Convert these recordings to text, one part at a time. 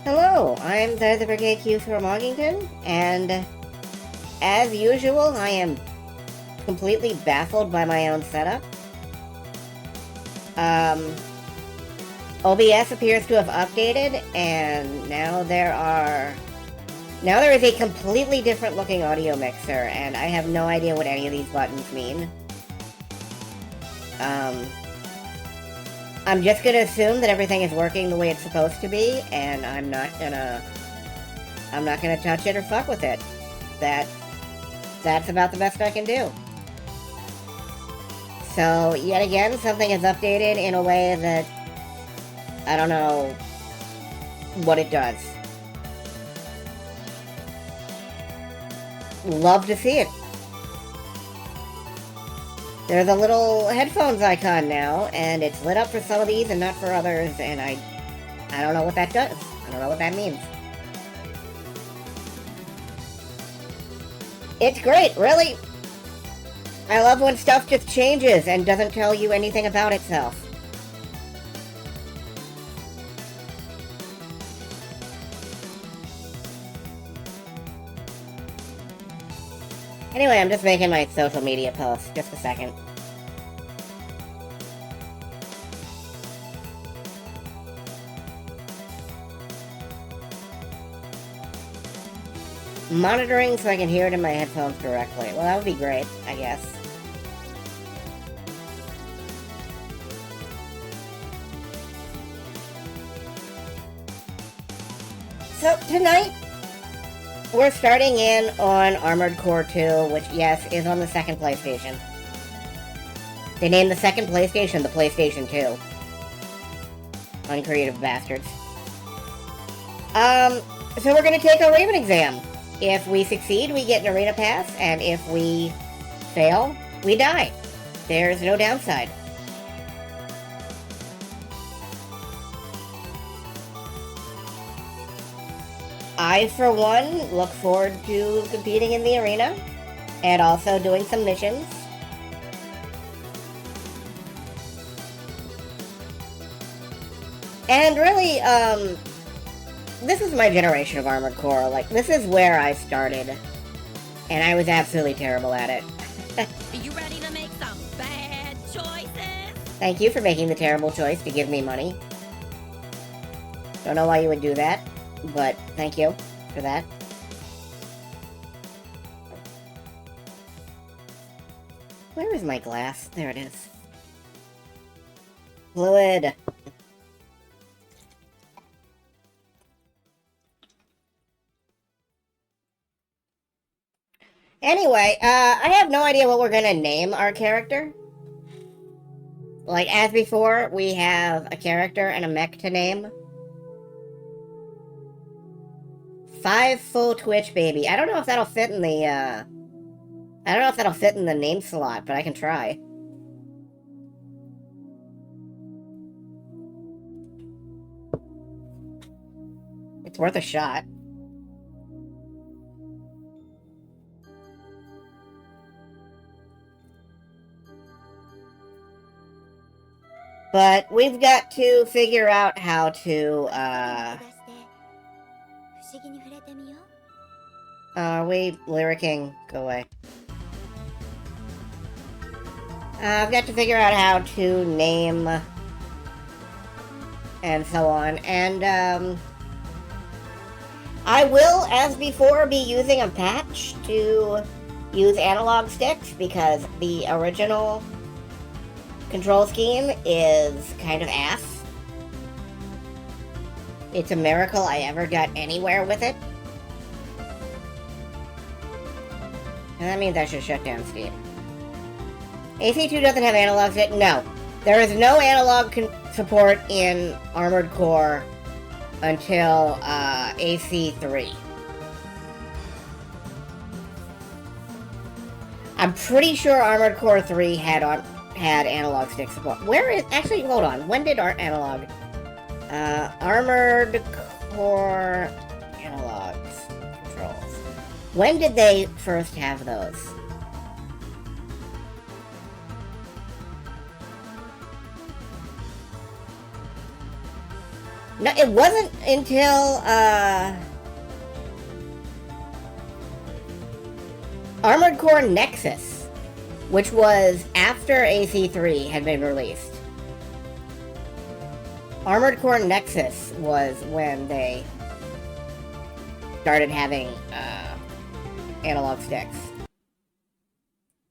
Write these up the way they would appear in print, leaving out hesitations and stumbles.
Hello, I'm the Brigade Q from Ogington, and as usual, I am completely baffled by my own setup. OBS appears to have updated, and now there is a completely different looking audio mixer, and I have no idea what any of these buttons mean. I'm just gonna assume that everything is working the way it's supposed to be, and I'm not gonna touch it or fuck with it. That's about the best I can do. So, yet again, something is updated in a way that I don't know what it does. Love to see it. There's a little headphones icon now, and it's lit up for some of these and not for others, and I don't know what that does. I don't know what that means. It's great, really. I love when stuff just changes and doesn't tell you anything about itself. Anyway, I'm just making my social media post. Just a second. Monitoring so I can hear it in my headphones directly. Well, that would be great, I guess. So, tonight, we're starting in on Armored Core 2, which, yes, is on the second PlayStation. They named the second PlayStation the PlayStation 2. Uncreative bastards. So we're gonna take a Raven exam. If we succeed, we get an arena pass, and if we fail, we die. There's no downside. I, for one, look forward to competing in the arena, and also doing some missions. And really, this is my generation of Armored Core. Like, this is where I started, and I was absolutely terrible at it. Are you ready to make some bad choices? Thank you for making the terrible choice to give me money. Don't know why you would do that, but thank you for that. Where is my glass? There it is. Fluid. Anyway, I have no idea what we're gonna name our character. Like, as before, we have a character and a mech to name. 5 full Twitch baby. I don't know if that'll fit in the, I don't know if that'll fit in the name slot, but I can try. It's worth a shot. But we've got to figure out how to, we lyricking, go away. I've got to figure out how to name and so on, and I will, as before, be using a patch to use analog sticks, because the original control scheme is kind of ass. It's a miracle I ever got anywhere with it. And that means I should shut down Steam. AC2 doesn't have analog stick? No. There is no analog support in Armored Core until AC3. I'm pretty sure Armored Core 3 had analog stick support. Actually, hold on. When did our analog? Armored Core analogs controls. When did they first have those? No, it wasn't until, Armored Core Nexus, which was after AC3 had been released. Armored Core Nexus was when they started having analog sticks.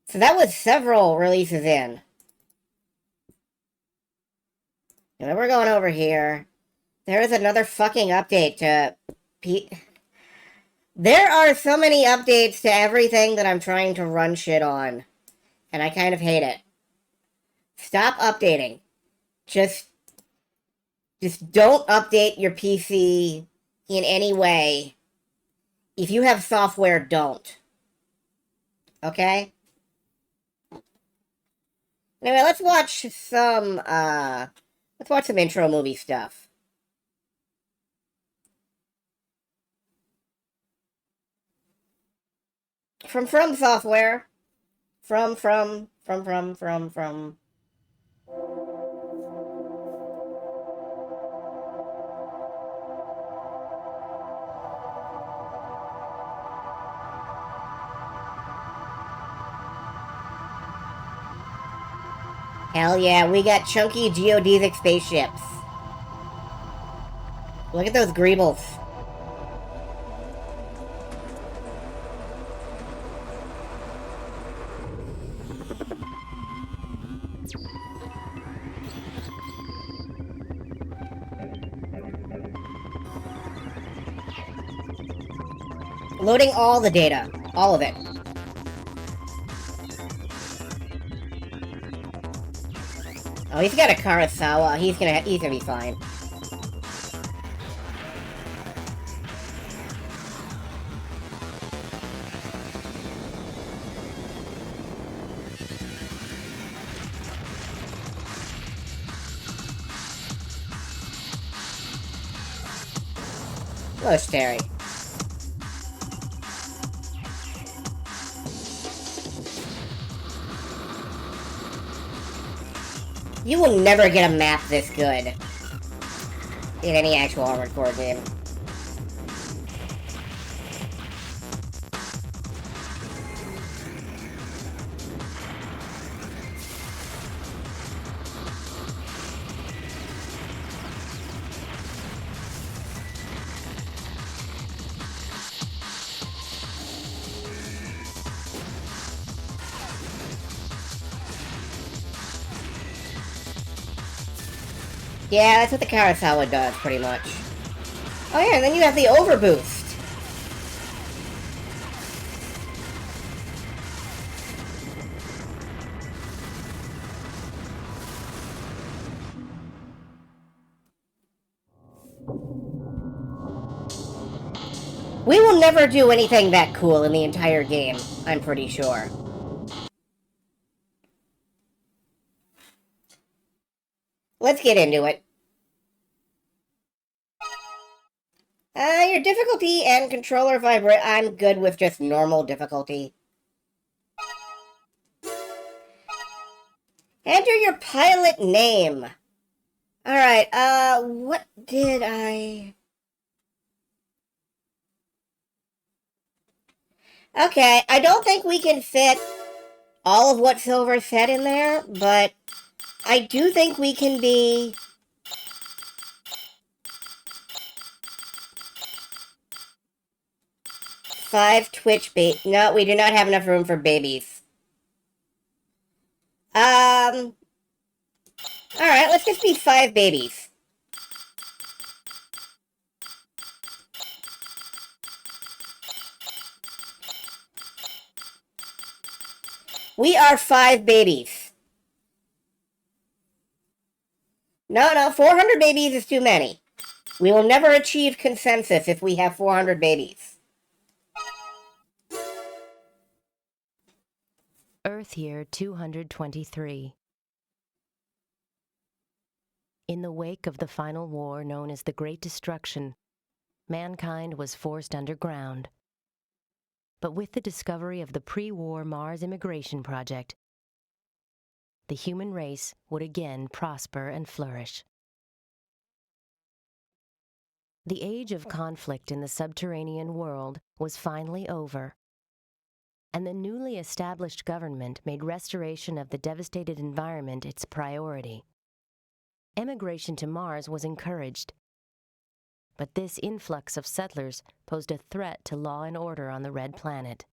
So that was several releases in. And then we're going over here. There is another fucking update to There are so many updates to everything that I'm trying to run shit on. And I kind of hate it. Stop updating. Just don't update your PC in any way. If you have software, don't. Okay? Anyway, let's watch some intro movie stuff. From Software. From. Hell yeah, we got chunky geodesic spaceships. Look at those greebles. Loading all the data. All of it. Oh, he's got a Karasawa. He's gonna be fine. Hello, Terry. You will never get a map this good in any actual Armored Core game. Yeah, that's what the Karasawa does, pretty much. Oh yeah, and then you have the overboost. We will never do anything that cool in the entire game, I'm pretty sure. Let's get into it. Your difficulty and controller vibrate. I'm good with just normal difficulty. Enter your pilot name. Alright, what did I... Okay, I don't think we can fit all of what Silver said in there, but I do think we can be... Five Twitch No, we do not have enough room for babies. Alright, let's just be 5 babies. We are 5 babies. No, 400 babies is too many. We will never achieve consensus if we have 400 babies. Earth Year 223. In the wake of the final war known as the Great Destruction, mankind was forced underground. But with the discovery of the pre-war Mars Immigration Project, the human race would again prosper and flourish. The age of conflict in the subterranean world was finally over, and the newly established government made restoration of the devastated environment its priority. Emigration to Mars was encouraged, but this influx of settlers posed a threat to law and order on the Red Planet.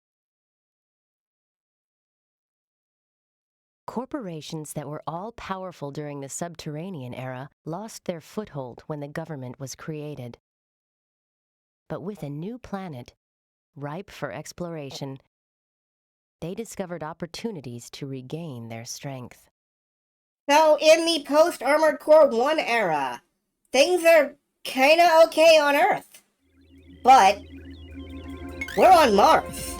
Corporations that were all-powerful during the subterranean era lost their foothold when the government was created. But with a new planet, ripe for exploration, they discovered opportunities to regain their strength. So, in the post-Armored Core 1 era, things are kinda okay on Earth. But we're on Mars.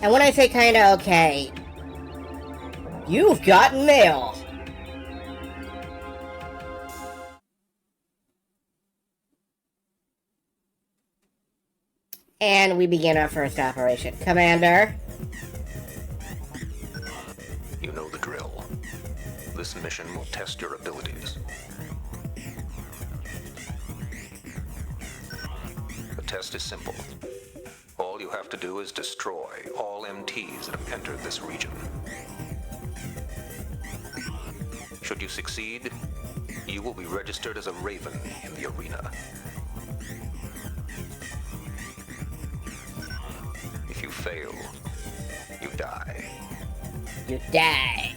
And when I say kinda okay, you've got mail. And we begin our first operation. Commander? You know the drill. This mission will test your abilities. The test is simple. All you have to do is destroy all MTs that have entered this region. Should you succeed, you will be registered as a Raven in the arena. If you fail, you die. You die.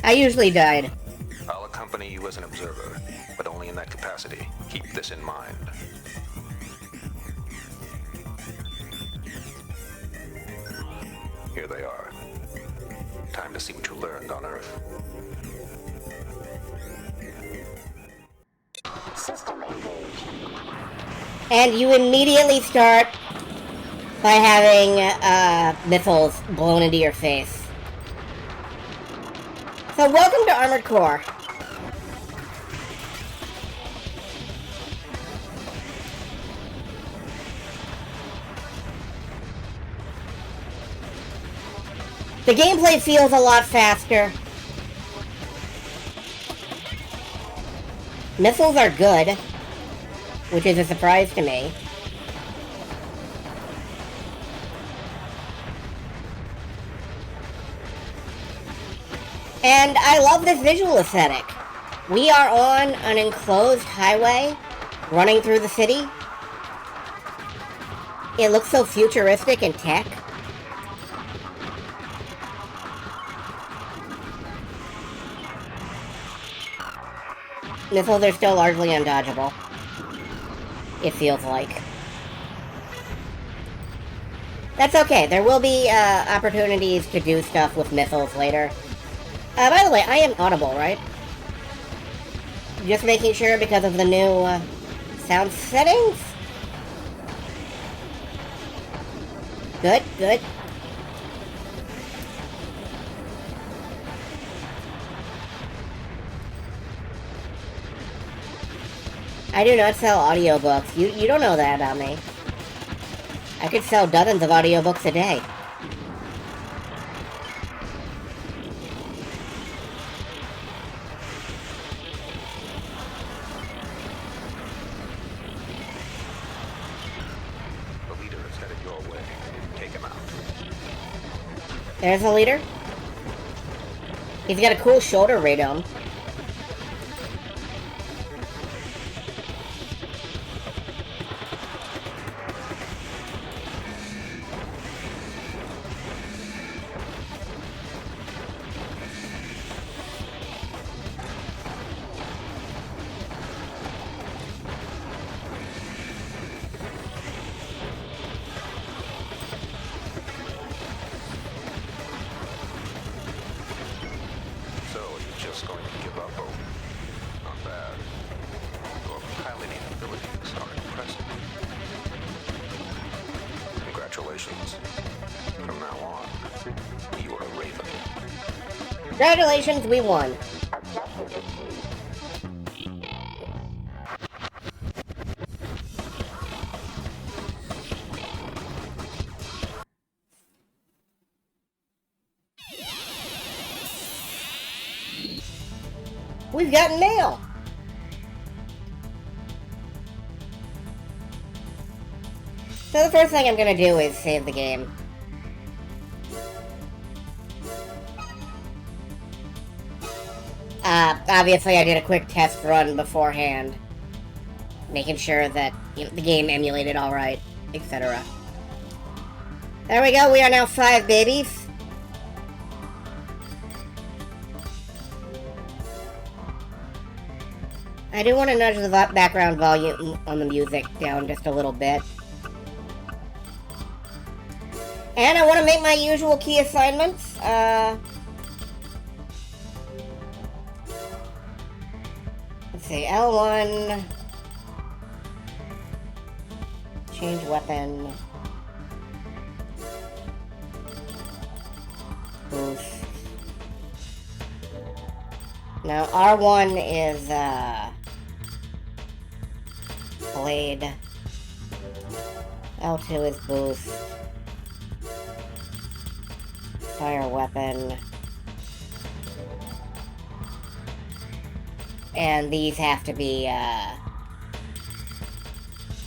I usually died. I'll accompany you as an observer, but only in that capacity. Keep this in mind. Here they are. Time to see what you learned on Earth. And you immediately start by having missiles blown into your face. So welcome to Armored Core. The gameplay feels a lot faster. Missiles are good, which is a surprise to me. And I love this visual aesthetic. We are on an enclosed highway running through the city. It looks so futuristic and tech. Missiles are still largely undodgeable. It feels like. That's okay. There will be opportunities to do stuff with missiles later. By the way, I am audible, right? Just making sure because of the new sound settings. Good, good. I do not sell audiobooks. You don't know that about me. I could sell dozens of audiobooks a day. The leader is headed your way. Take him out. There's the leader. He's got a cool shoulder radome. So, you're just going to give up hope? Not bad. Your piloting abilities are impressive. Congratulations. From now on, you are a Raven. Congratulations, we won. We've gotten mail! So the first thing I'm gonna do is save the game. Obviously I did a quick test run beforehand, making sure that the game emulated alright, etc. There we go, we are now 5 babies. I do want to nudge the background volume on the music down just a little bit. And I want to make my usual key assignments. Let's see, L1. Change weapon. Boost. Now, R1 is, blade. L2 is boost. Fire weapon. And these have to be,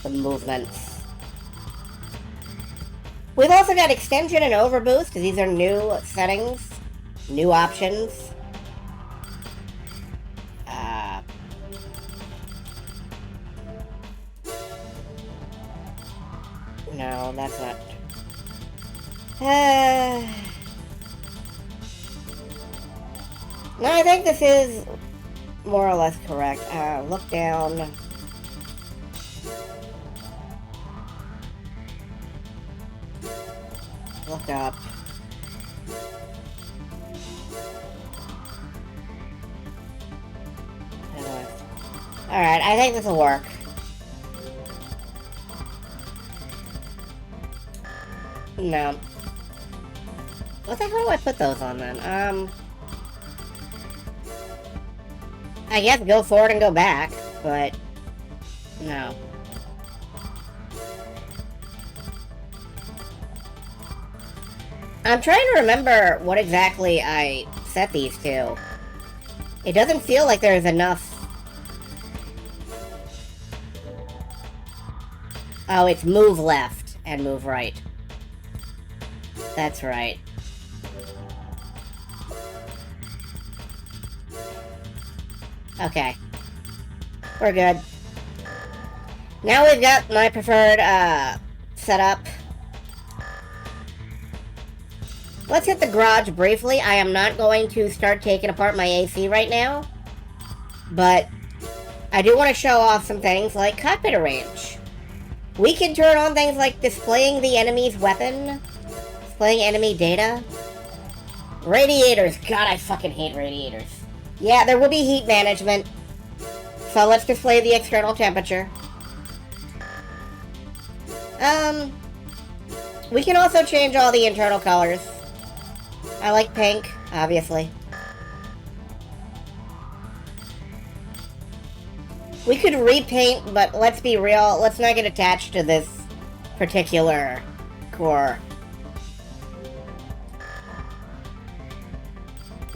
the movements. We've also got extension and overboost. These are new settings, new options. No, that's not... No, I think this is more or less correct. Look down. Look up. Alright, I think this will work. No. What the hell do I put those on then? I guess go forward and go back, but no. I'm trying to remember what exactly I set these to. It doesn't feel like there's enough. Oh, it's move left and move right. That's right. Okay. We're good. Now we've got my preferred, setup. Let's hit the garage briefly. I am not going to start taking apart my AC right now. But I do want to show off some things like cockpit range. We can turn on things like displaying the enemy's weapon, displaying enemy data. Radiators. God, I fucking hate radiators. Yeah, there will be heat management. So let's display the external temperature. We can also change all the internal colors. I like pink, obviously. We could repaint, but let's be real, let's not get attached to this particular core.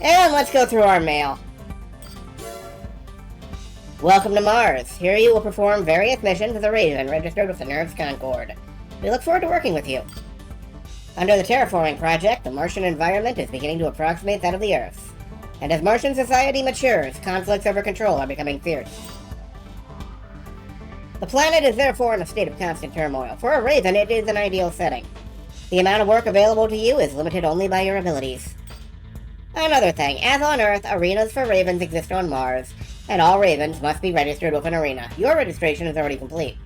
And let's go through our mail. Welcome to Mars. Here you will perform various missions as a Raven registered with the NERV's Concord. We look forward to working with you. Under the terraforming project, the Martian environment is beginning to approximate that of the Earth. And as Martian society matures, conflicts over control are becoming fierce. The planet is therefore in a state of constant turmoil. For a Raven, it is an ideal setting. The amount of work available to you is limited only by your abilities. Another thing, as on Earth, arenas for Ravens exist on Mars, and all Ravens must be registered with an arena. Your registration is already complete.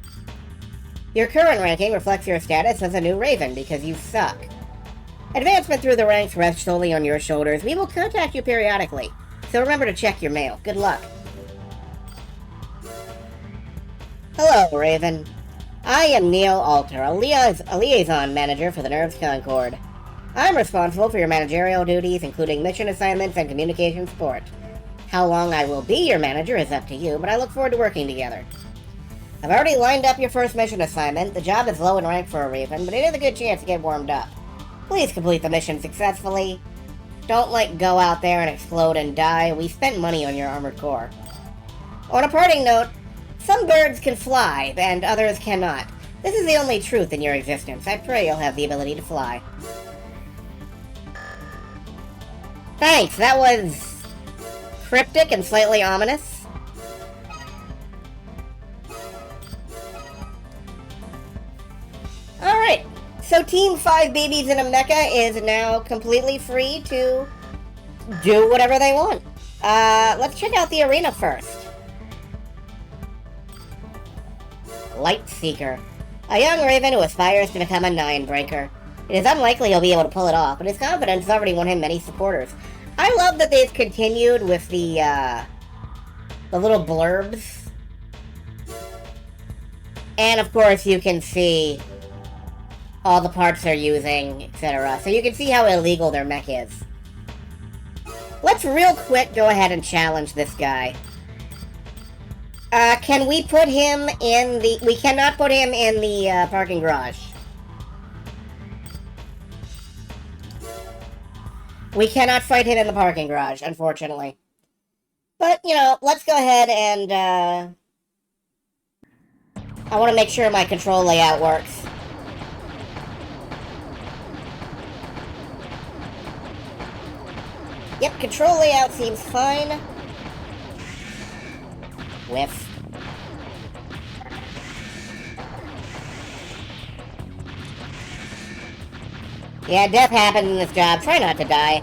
Your current ranking reflects your status as a new Raven, because you suck. Advancement through the ranks rests solely on your shoulders. We will contact you periodically, so remember to check your mail. Good luck. Hello, Raven. I am Neil Alter, a liaison manager for the NERV's Concord. I'm responsible for your managerial duties, including mission assignments and communication support. How long I will be your manager is up to you, but I look forward to working together. I've already lined up your first mission assignment. The job is low in rank for a Raven, but it is a good chance to get warmed up. Please complete the mission successfully. Don't, like, go out there and explode and die. We spent money on your armored core. On a parting note, some birds can fly, and others cannot. This is the only truth in your existence. I pray you'll have the ability to fly. Thanks, that was cryptic and slightly ominous. Alright, so Team 5 Babies in a Mecha is now completely free to do whatever they want. Let's check out the arena first. Lightseeker. A young raven who aspires to become a Nine-Breaker. It is unlikely he'll be able to pull it off, but his confidence has already won him many supporters. I love that they've continued with the little blurbs. And of course you can see all the parts they're using, etc. So you can see how illegal their mech is. Let's real quick go ahead and challenge this guy. Can we put him in the... We cannot put him in the parking garage. We cannot fight him in the parking garage, unfortunately. But, you know, let's go ahead and, I want to make sure my control layout works. Yep, control layout seems fine. Whiff. Yeah, death happens in this job. Try not to die.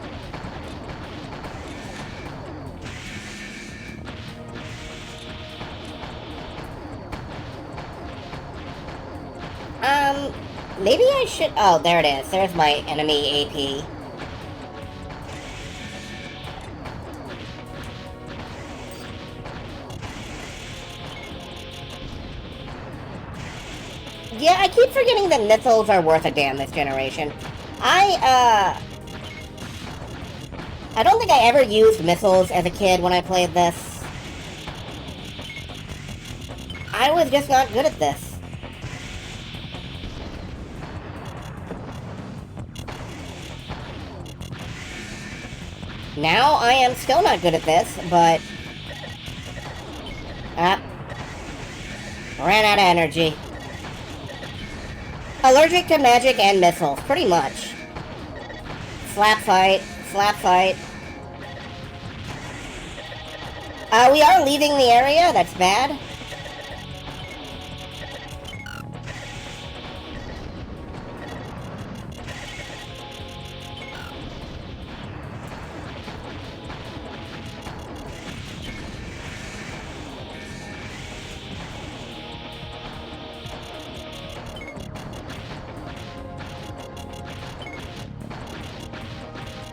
Maybe I should... Oh, there it is. There's my enemy AP. Yeah, I keep forgetting that missiles are worth a damn this generation. I don't think I ever used missiles as a kid when I played this. I was just not good at this. Now I am still not good at this, but... ran out of energy. Allergic to magic and missiles, pretty much. Slap fight, slap fight. We are leaving the area, that's bad.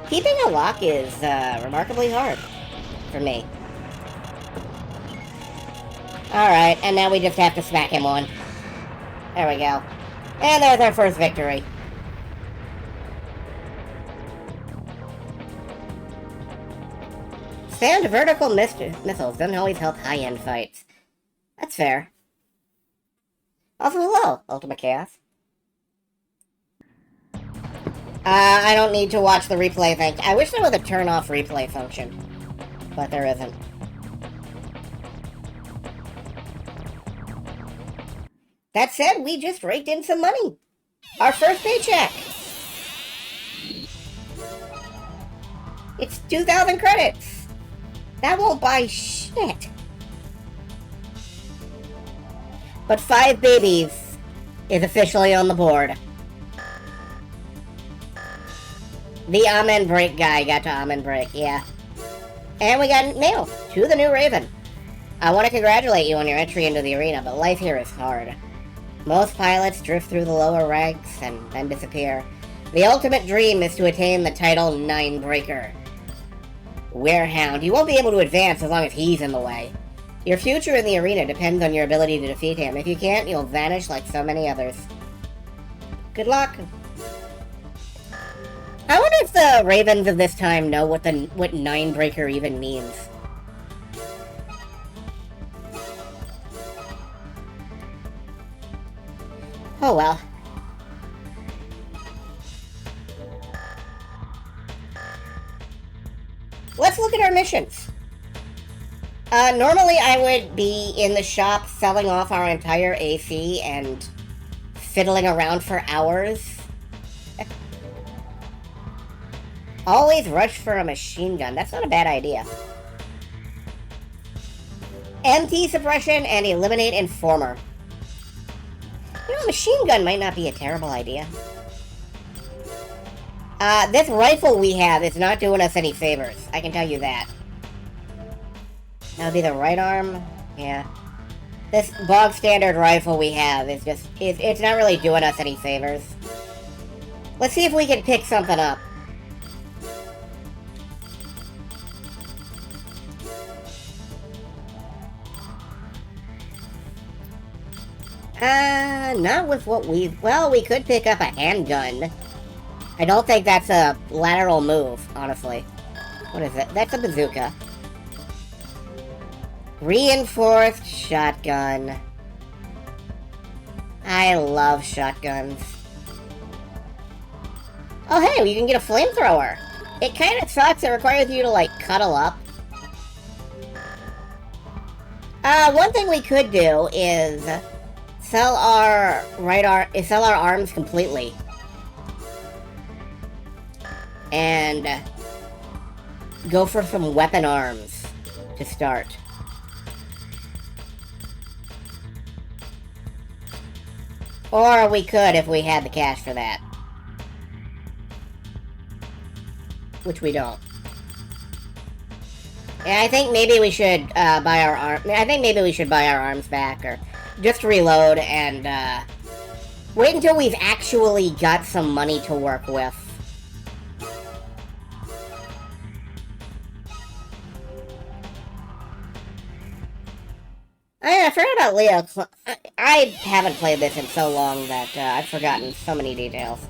Keeping a lock is remarkably hard for me. Alright, and now we just have to smack him one. There we go. And there's our first victory. Stand vertical missiles doesn't always help high-end fights. That's fair. Also, hello, Ultimate Chaos. I don't need to watch the replay thing. I wish there was a turn-off replay function, but there isn't. That said, we just raked in some money. Our first paycheck. It's 2,000 credits. That won't buy shit. But 5 Babies is officially on the board. The Amen Break guy got to Amen Break, yeah. And we got mail to the new Raven. I want to congratulate you on your entry into the arena, but life here is hard. Most pilots drift through the lower ranks and then disappear. The ultimate dream is to attain the title Nine-Breaker. Werehound, you won't be able to advance as long as he's in the way. Your future in the arena depends on your ability to defeat him. If you can't, you'll vanish like so many others. Good luck. I wonder if the Ravens of this time know what Nine-Breaker even means. Oh well. let's look at our missions. Normally I would be in the shop selling off our entire AC and fiddling around for hours. Always rush for a machine gun. That's not a bad idea. MT suppression and eliminate informer. You know, a machine gun might not be a terrible idea. This rifle we have is not doing us any favors. I can tell you that. That would be the right arm. Yeah. This bog standard rifle we have is just... It's not really doing us any favors. Let's see if we can pick something up. Not with what we... Well, we could pick up a handgun. I don't think that's a lateral move, honestly. What is it? That's a bazooka. Reinforced shotgun. I love shotguns. Oh, hey, you can get a flamethrower. It kind of sucks. It requires you to, like, cuddle up. One thing we could do is sell our arms completely. And go for some weapon arms to start. Or we could if we had the cash for that. Which we don't. Yeah, I think maybe we should buy our arms back, or just reload and wait until we've actually got some money to work with. I forgot about Leo. I haven't played this in so long that I've forgotten so many details.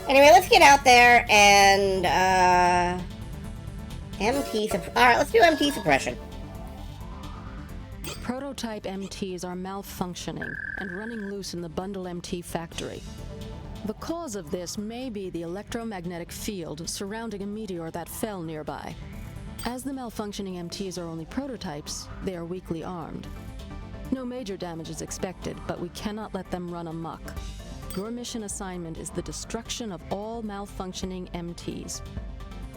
Anyway, let's get out there and, Alright, let's do MT suppression. Prototype MTs are malfunctioning and running loose in the Bundle MT factory. The cause of this may be the electromagnetic field surrounding a meteor that fell nearby. As the malfunctioning MTs are only prototypes, they are weakly armed. No major damage is expected, but we cannot let them run amok. Your mission assignment is the destruction of all malfunctioning MTs.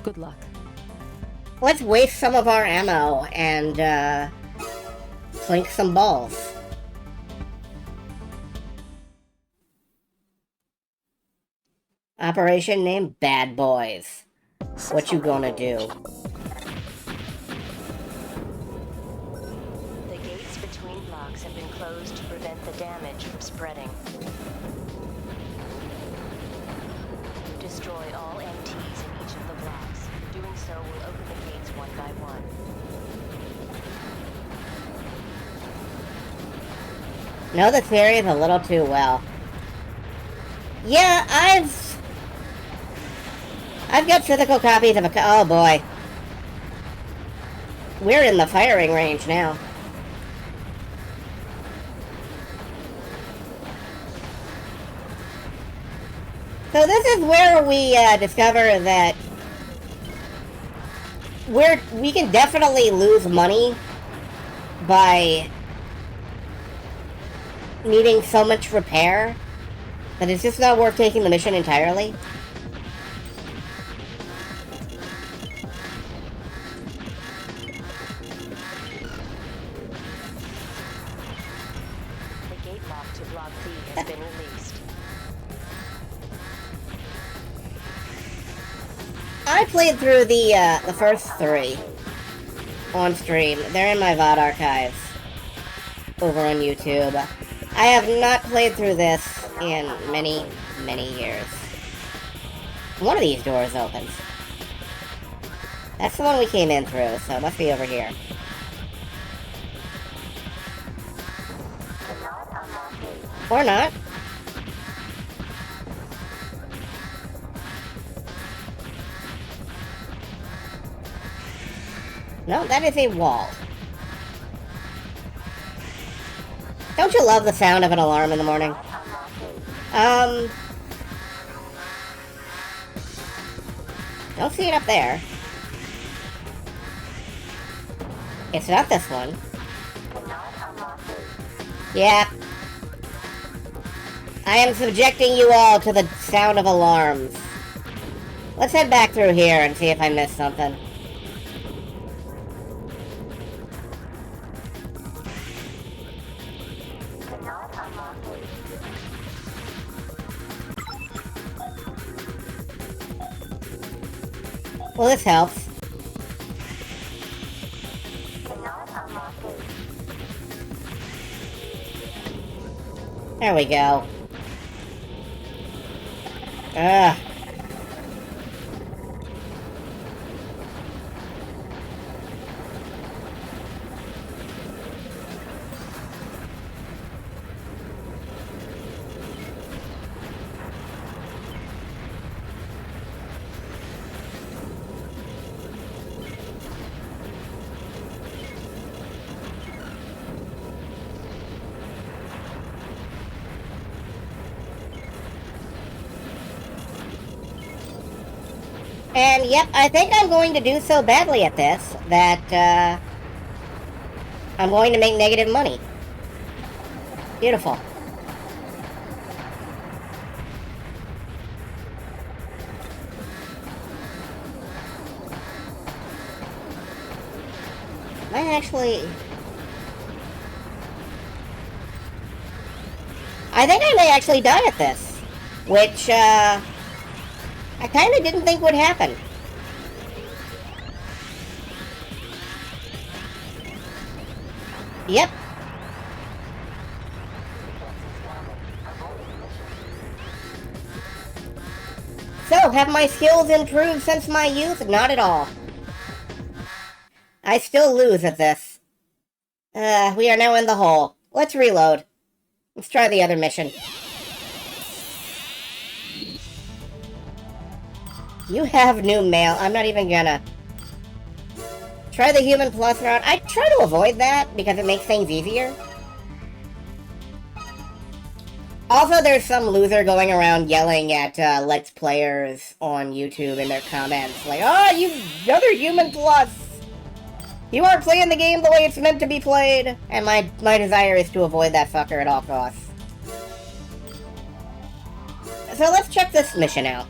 Good luck. Let's waste some of our ammo and, clink some balls. Operation name Bad Boys. What you gonna do? The gates between blocks have been closed to prevent the damage from spreading. Destroy all MTs in each of the blocks. Doing so will open the gates one by one. Know the series a little too well. Yeah, I've got physical copies of oh boy. We're in the firing range now. So this is where we discover that we can definitely lose money by needing so much repair that it's just not worth taking the mission entirely. The gate lock to Block B has been released. I played through the first 3 on stream. They're in my VOD archives over on YouTube. I have not played through this in many, many years. One of these doors opens. That's the one we came in through, so it must be over here. Or not. No, that is a wall. Don't you love the sound of an alarm in the morning? Don't see it up there. It's not this one. Yeah. I am subjecting you all to the sound of alarms. Let's head back through here and see if I missed something. Well, this helps. There we go. Ugh. And yep, I think I'm going to do so badly at this that I'm going to make negative money. Beautiful. I think I may actually die at this, which I kind of didn't think would happen. Yep. So, have my skills improved since my youth? Not at all. I still lose at this. We are now in the hole. Let's reload. Let's try the other mission. You have new mail. I'm not even gonna... Try the Human Plus route. I try to avoid that because it makes things easier. Also, there's some loser going around yelling at Let's Players on YouTube in their comments. Like, oh, you other Human Plus! You aren't playing the game the way it's meant to be played! And my desire is to avoid that fucker at all costs. So let's check this mission out.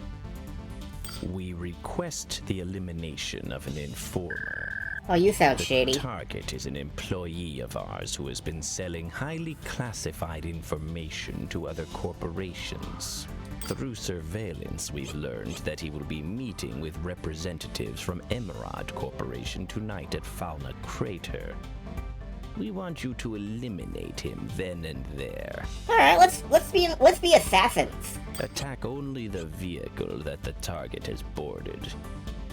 We request the elimination of an informer. Oh, you sound The shady. target is an employee of ours who has been selling highly classified information to other corporations. Through surveillance, we've learned that he will be meeting with representatives from Emerald Corporation tonight at Fauna Crater. We want you to eliminate him then and there. Alright, let's be assassins. Attack only the vehicle that the target has boarded.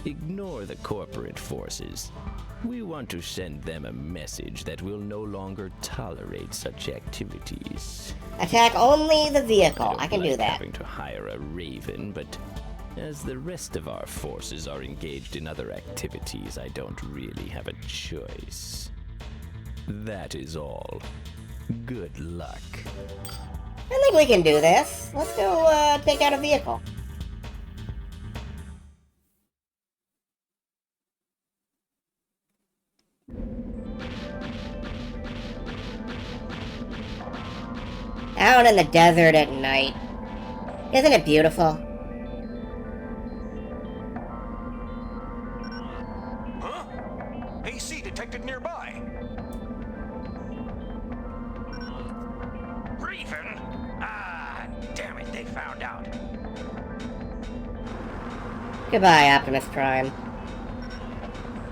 Ignore the corporate forces. We want to send them a message that will no longer tolerate such activities. Attack only the vehicle. I don't can do like that. having to hire a Raven, but as the rest of our forces are engaged in other activities, I don't really have a choice. That is all. Good luck. I think we can do this. Let's go take out a vehicle. Out in the desert at night. Isn't it beautiful? Huh? AC detected nearby. Raven? Ah, damn it, they found out. Goodbye, Optimus Prime.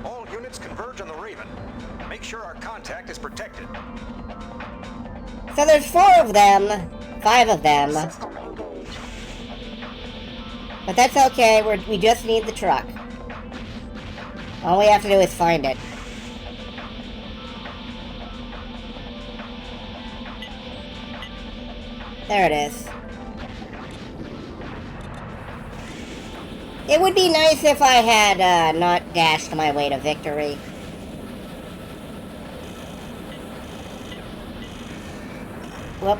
All units converge on the Raven. Make sure our contact is protected. So there's 4 of them. 5 of them. But that's okay, we just need the truck. All we have to do is find it. There it is. It would be nice if I had not dashed my way to victory. Whoop.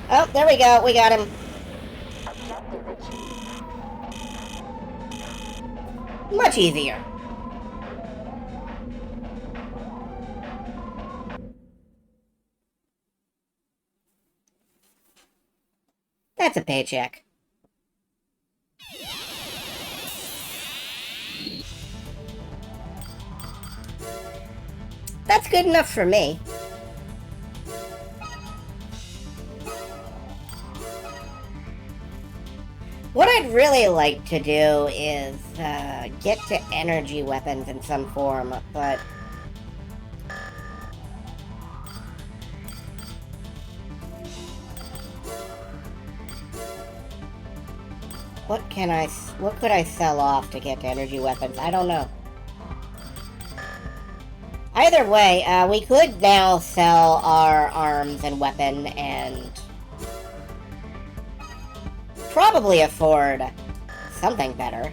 Oh, there we go. We got him. Much easier. That's a paycheck. That's good enough for me. What I'd really like to do is get to energy weapons in some form, but what could I sell off to get to energy weapons? I don't know. Either way, we could now sell our arms and weapon and probably afford something better.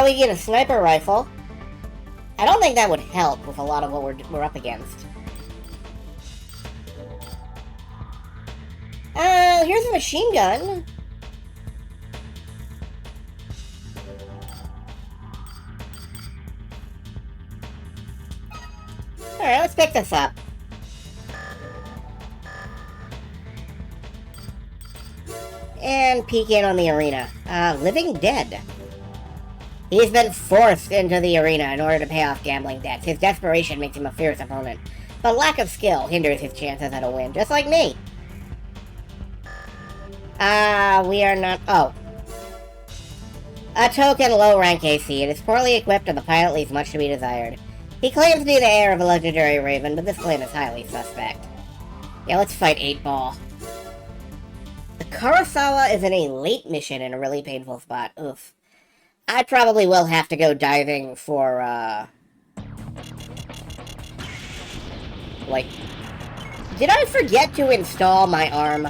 We get a sniper rifle. I don't think that would help with a lot of what we're up against. Here's a machine gun. Alright, let's pick this up. And peek in on the arena. Living Dead. He's been forced into the arena in order to pay off gambling debts. His desperation makes him a fierce opponent, but lack of skill hinders his chances at a win, just like me. We are not... Oh. A token low-rank AC. It is poorly equipped and the pilot leaves much to be desired. He claims to be the heir of a legendary raven, but this claim is highly suspect. Yeah, let's fight 8-Ball. The Kurosawa is in a late mission in a really painful spot. Oof. I probably will have to go diving for, like... Did I forget to install my arm?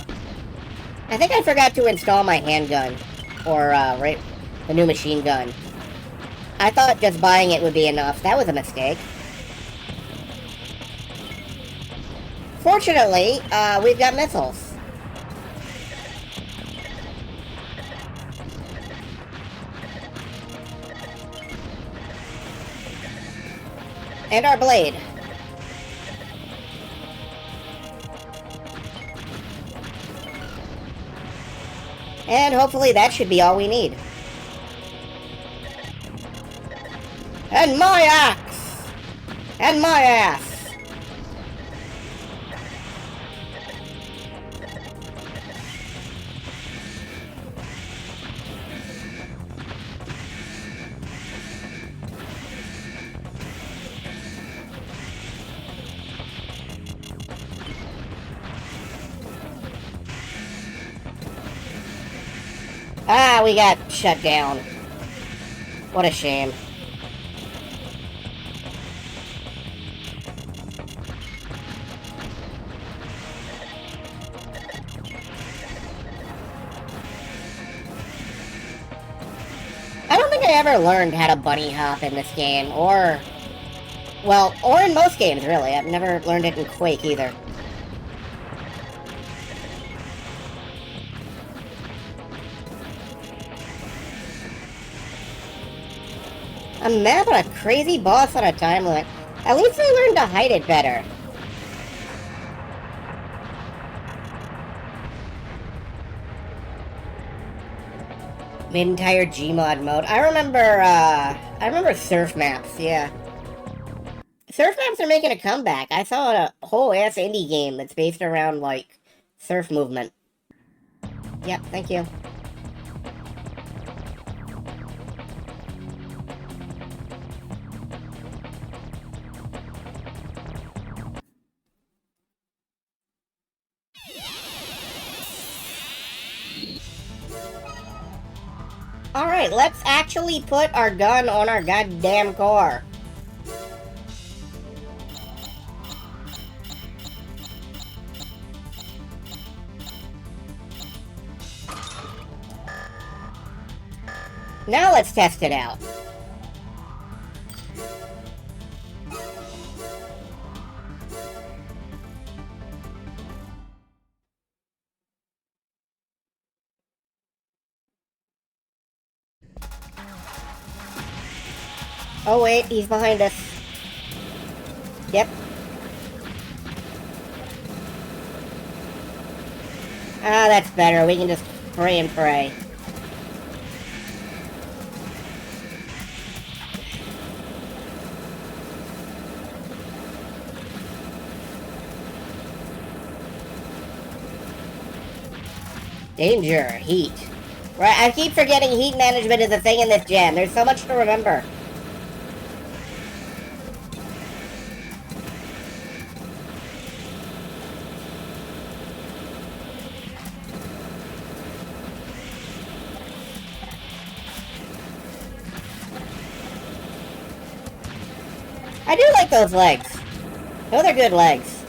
I think I forgot to install my handgun. Or, right, the new machine gun. I thought just buying it would be enough. That was a mistake. Fortunately, we've got missiles. And our blade. And hopefully that should be all we need. And my axe! And my ass! Ah, we got shut down. What a shame. I don't think I ever learned how to bunny hop in this game, or... Well, or in most games, really. I've never learned it in Quake, either. A map and a crazy boss on a time limit. At least I learned to hide it better. Mid-entire Gmod mode. I remember surf maps, yeah. Surf maps are making a comeback. I saw a whole ass indie game that's based around, like, surf movement. Yep, thank you. Alright, let's actually put our gun on our goddamn car. Now let's test it out. Oh wait, he's behind us. Yep. Ah, that's better. We can just pray and pray. Danger, heat. Right, I keep forgetting heat management is a thing in this gen. There's so much to remember. I do like those legs. Those are good legs.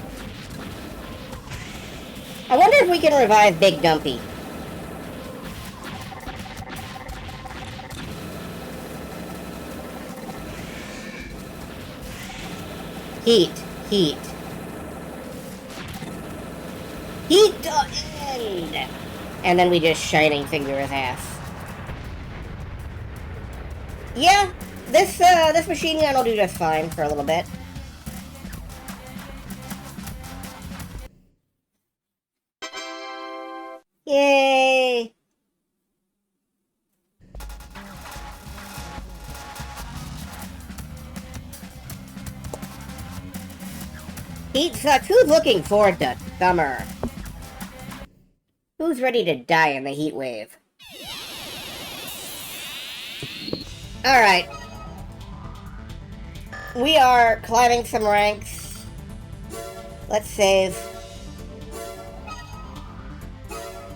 I wonder if we can revive Big Dumpy. Heat. Heat. Heat to end! And then we just shining finger his ass. Yeah, this machine gun will do just fine for a little bit. Yay! Heat sucks. Who's looking forward to summer? Who's ready to die in the heat wave? Alright. We are climbing some ranks. Let's save.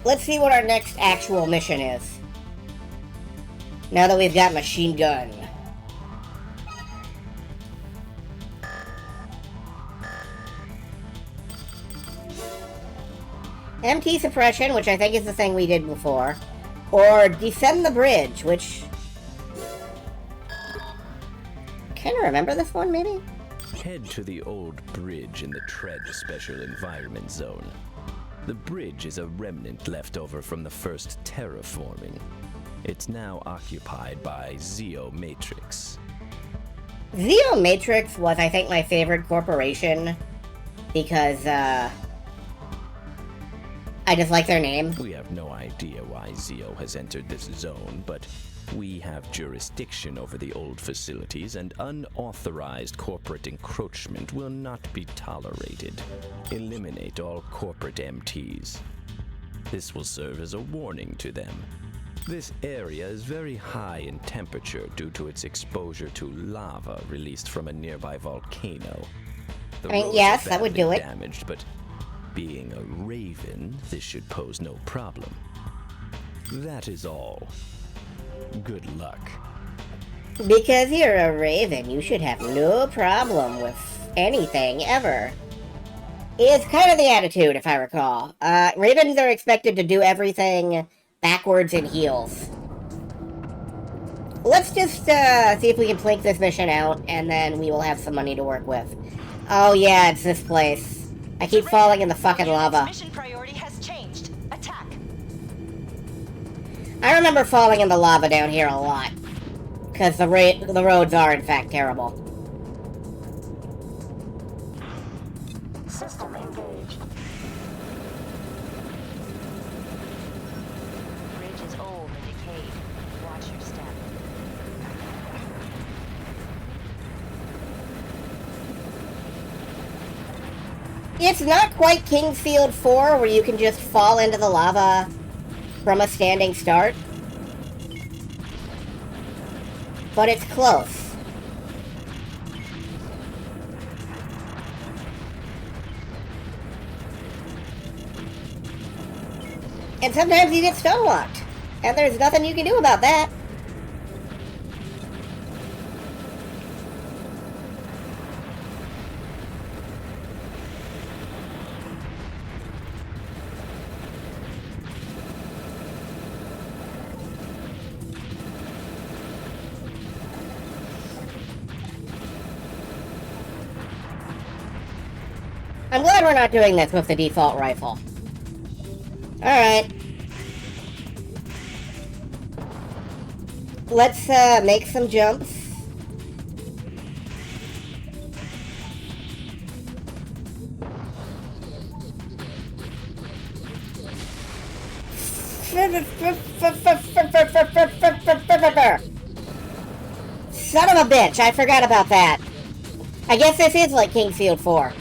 Let's see what our next actual mission is. Now that we've got machine gun. MT suppression, which I think is the thing we did before. Or defend the bridge, which... Kind of remember this one, maybe? Head to the old bridge in the Tread Special Environment Zone. The bridge is a remnant left over from the first terraforming. It's now occupied by Zeo Matrix. Zeo Matrix was, I think, my favorite corporation because, I just like their name. We have no idea why Zeo has entered this zone, but we have jurisdiction over the old facilities, and unauthorized corporate encroachment will not be tolerated. Eliminate all corporate MTs. This will serve as a warning to them. This area is very high in temperature due to its exposure to lava released from a nearby volcano. The I mean, roads yes, are that would badly do it. damaged, but being a raven, this should pose no problem. That is all. Good luck. Because you're a raven, you should have no problem with anything, ever. It's kind of the attitude, if I recall. Ravens are expected to do everything backwards in heels. Let's just, see if we can plink this mission out, and then we will have some money to work with. Oh yeah, it's this place. I keep falling in the fucking lava. Mission priority has changed. Attack. I remember falling in the lava down here a lot. Because the roads are, in fact, terrible. System engaged. Bridge is old and decayed. Watch your step. It's not quite Kingfield 4, where you can just fall into the lava from a standing start. But it's close. And sometimes you get stone-locked. And there's nothing you can do about that. I'm glad we're not doing this with the default rifle. Alright. Let's, make some jumps. Son of a bitch, I forgot about that. I guess this is like Kingsfield 4.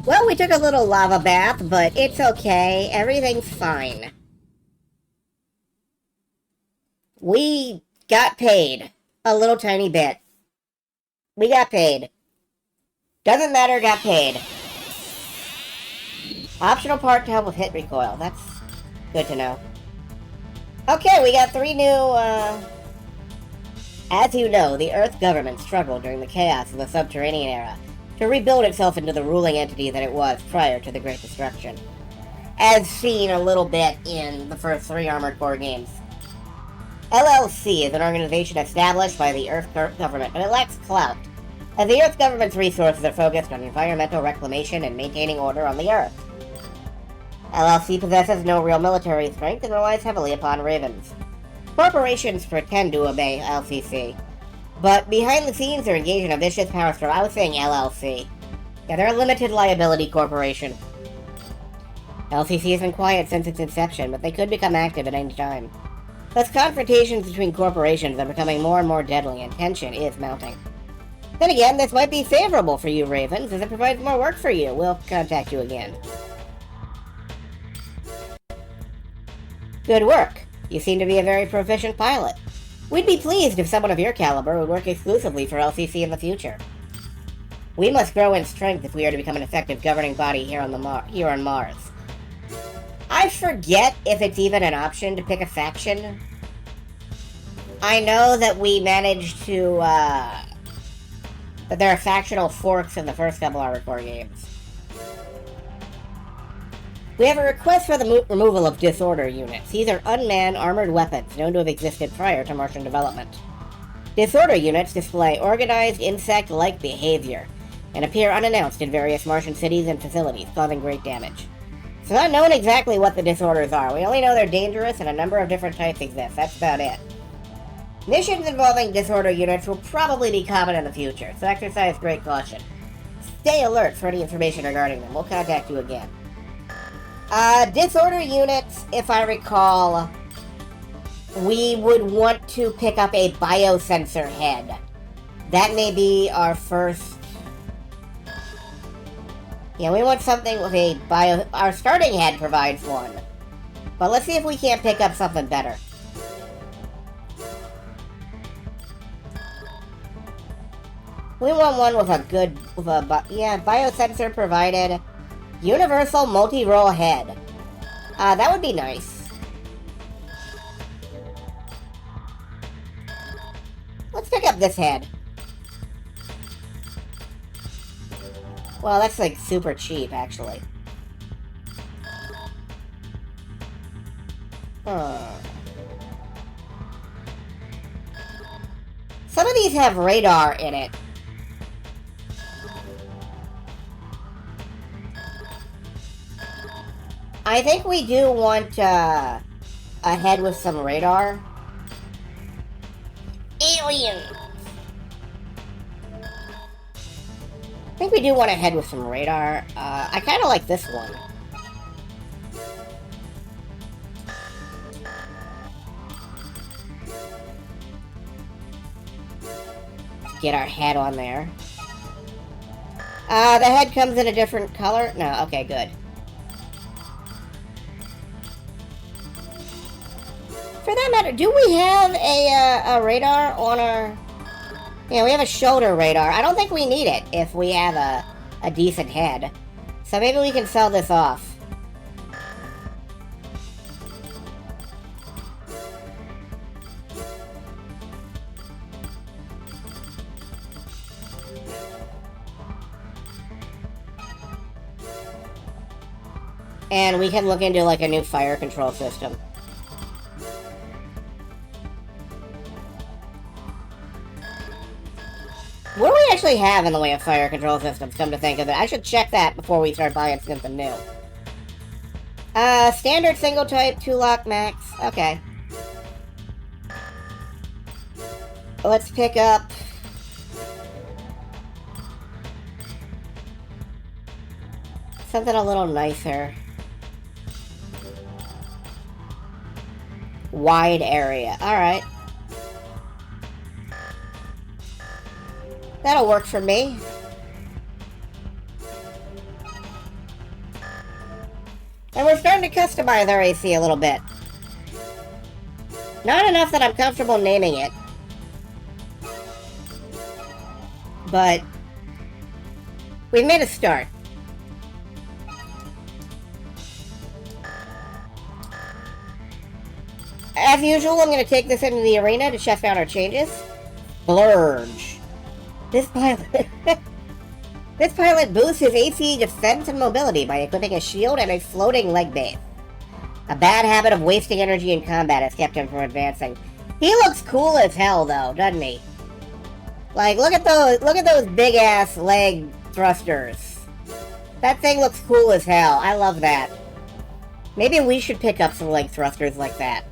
Well, we took a little lava bath, but it's okay. Everything's fine. We got paid. A little tiny bit. We got paid. Doesn't matter, got paid. Optional part to help with hit recoil. That's good to know. Okay, we got 3 new, As you know, the Earth government struggled during the chaos of the Subterranean era to rebuild itself into the ruling entity that it was prior to the Great Destruction, as seen a little bit in the first 3 Armored Core games. LLC is an organization established by the Earth government, but it lacks clout, as the Earth government's resources are focused on environmental reclamation and maintaining order on the Earth. LLC possesses no real military strength and relies heavily upon ravens. Corporations pretend to obey LCC, but behind the scenes, they're engaged in a vicious power struggle. I was saying LLC. Yeah, they're a limited liability corporation. LCC has been quiet since its inception, but they could become active at any time. Thus, confrontations between corporations are becoming more and more deadly, and tension is mounting. Then again, this might be favorable for you, Ravens, as it provides more work for you. We'll contact you again. Good work. You seem to be a very proficient pilot. We'd be pleased if someone of your caliber would work exclusively for LCC in the future. We must grow in strength if we are to become an effective governing body here on Mars. I forget if it's even an option to pick a faction. I know that we managed to, that there are factional forks in the first couple Armored Core games. We have a request for the removal of disorder units. These are unmanned armored weapons known to have existed prior to Martian development. Disorder units display organized insect-like behavior and appear unannounced in various Martian cities and facilities, causing great damage. It's not known exactly what the disorders are. We only know they're dangerous and a number of different types exist. That's about it. Missions involving disorder units will probably be common in the future, so exercise great caution. Stay alert for any information regarding them. We'll contact you again. Disorder units, if I recall, we would want to pick up a biosensor head. That may be our first... Yeah, we want something with a Our starting head provides one. But let's see if we can't pick up something better. We want one with a good... biosensor provided... Universal multi-role head. That would be nice. Let's pick up this head. Well, that's like super cheap, actually. Some of these have radar in it. I think we do want a head with some radar. Alien! I think we do want a head with some radar. I kind of like this one. Get our head on there. The head comes in a different color? No, okay, good. For that matter, do we have a radar on our... Yeah, we have a shoulder radar. I don't think we need it if we have a decent head. So maybe we can sell this off. And we can look into like a new fire control system. What do we actually have in the way of fire control systems, come to think of it? I should check that before we start buying something new. Standard single type, 2-lock max. Okay. Let's pick up... something a little nicer. Wide area. Alright. That'll work for me. And we're starting to customize our AC a little bit. Not enough that I'm comfortable naming it. But we've made a start. As usual, I'm going to take this into the arena to check out our changes. Splurge. This pilot boosts his AC defense and mobility by equipping a shield and a floating leg base. A bad habit of wasting energy in combat has kept him from advancing. He looks cool as hell, though, doesn't he? Like, look at those big ass leg thrusters. That thing looks cool as hell. I love that. Maybe we should pick up some leg thrusters like that.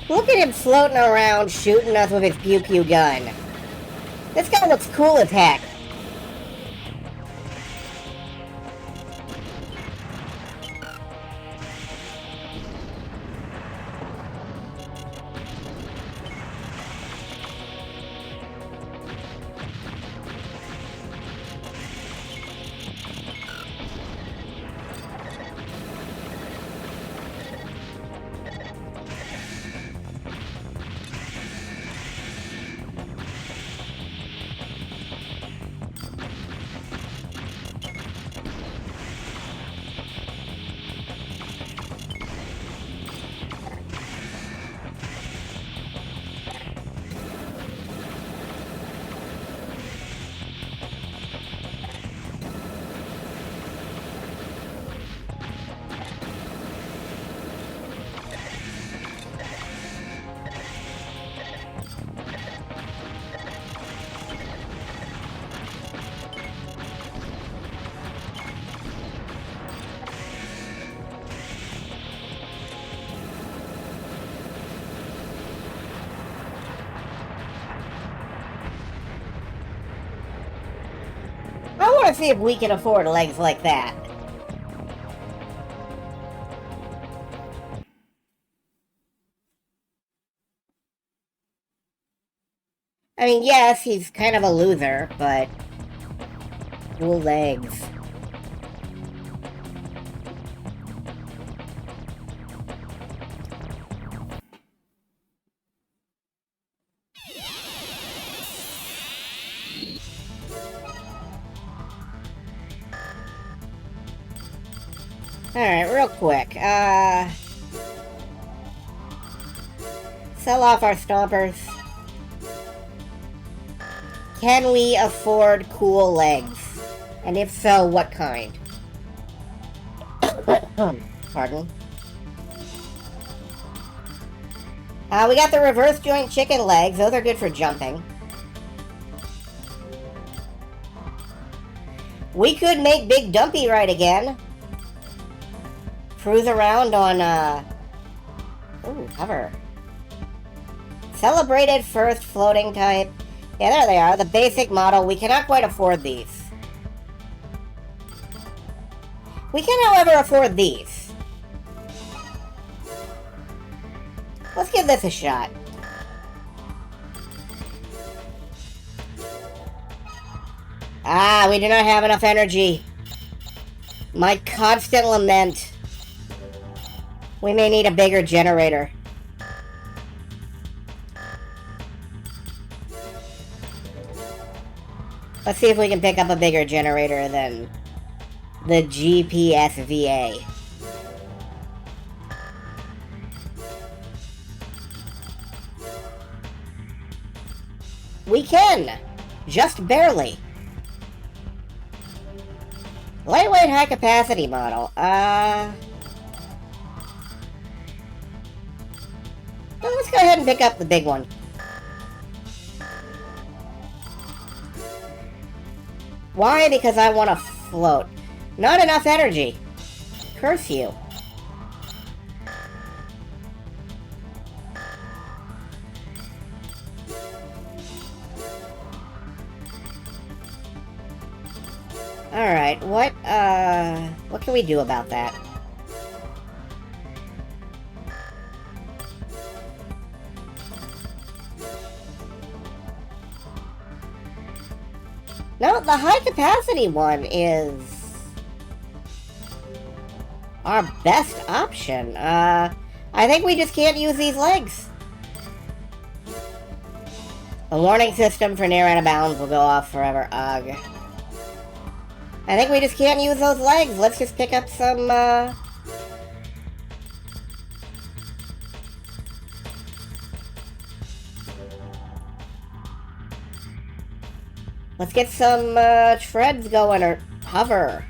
Look at him floating around shooting us with his pew-pew gun. This guy looks cool as heck. I want to see if we can afford legs like that. I mean, yes, he's kind of a loser, but... cool legs. Alright, real quick, sell off our stompers. Can we afford cool legs? And if so, what kind? Pardon. We got the reverse joint chicken legs. Those are good for jumping. We could make Big Dumpy right again. Cruise around on, ooh, hover. Celebrated first floating type. Yeah, there they are. The basic model. We cannot quite afford these. We can, however, afford these. Let's give this a shot. Ah, we do not have enough energy. My constant lament. We may need a bigger generator. Let's see if we can pick up a bigger generator than the GPSVA. We can! Just barely. Lightweight high capacity model. Well, let's go ahead and pick up the big one. Why? Because I want to float. Not enough energy. Curse you. Alright, what can we do about that? No, the high capacity one is our best option. I think we just can't use these legs. The warning system for near out of bounds will go off forever. Ugh. I think we just can't use those legs. Let's just pick up some, let's get some, treads going, or hover.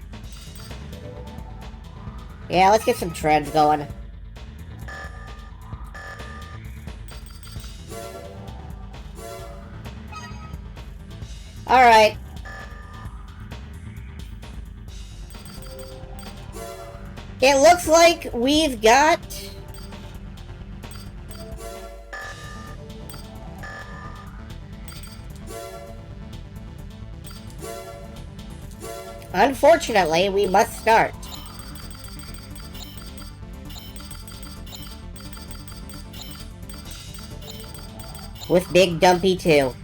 Yeah, let's get some treads going. Alright. It looks like we've got... Unfortunately, we must start. With Big Dumpy 2.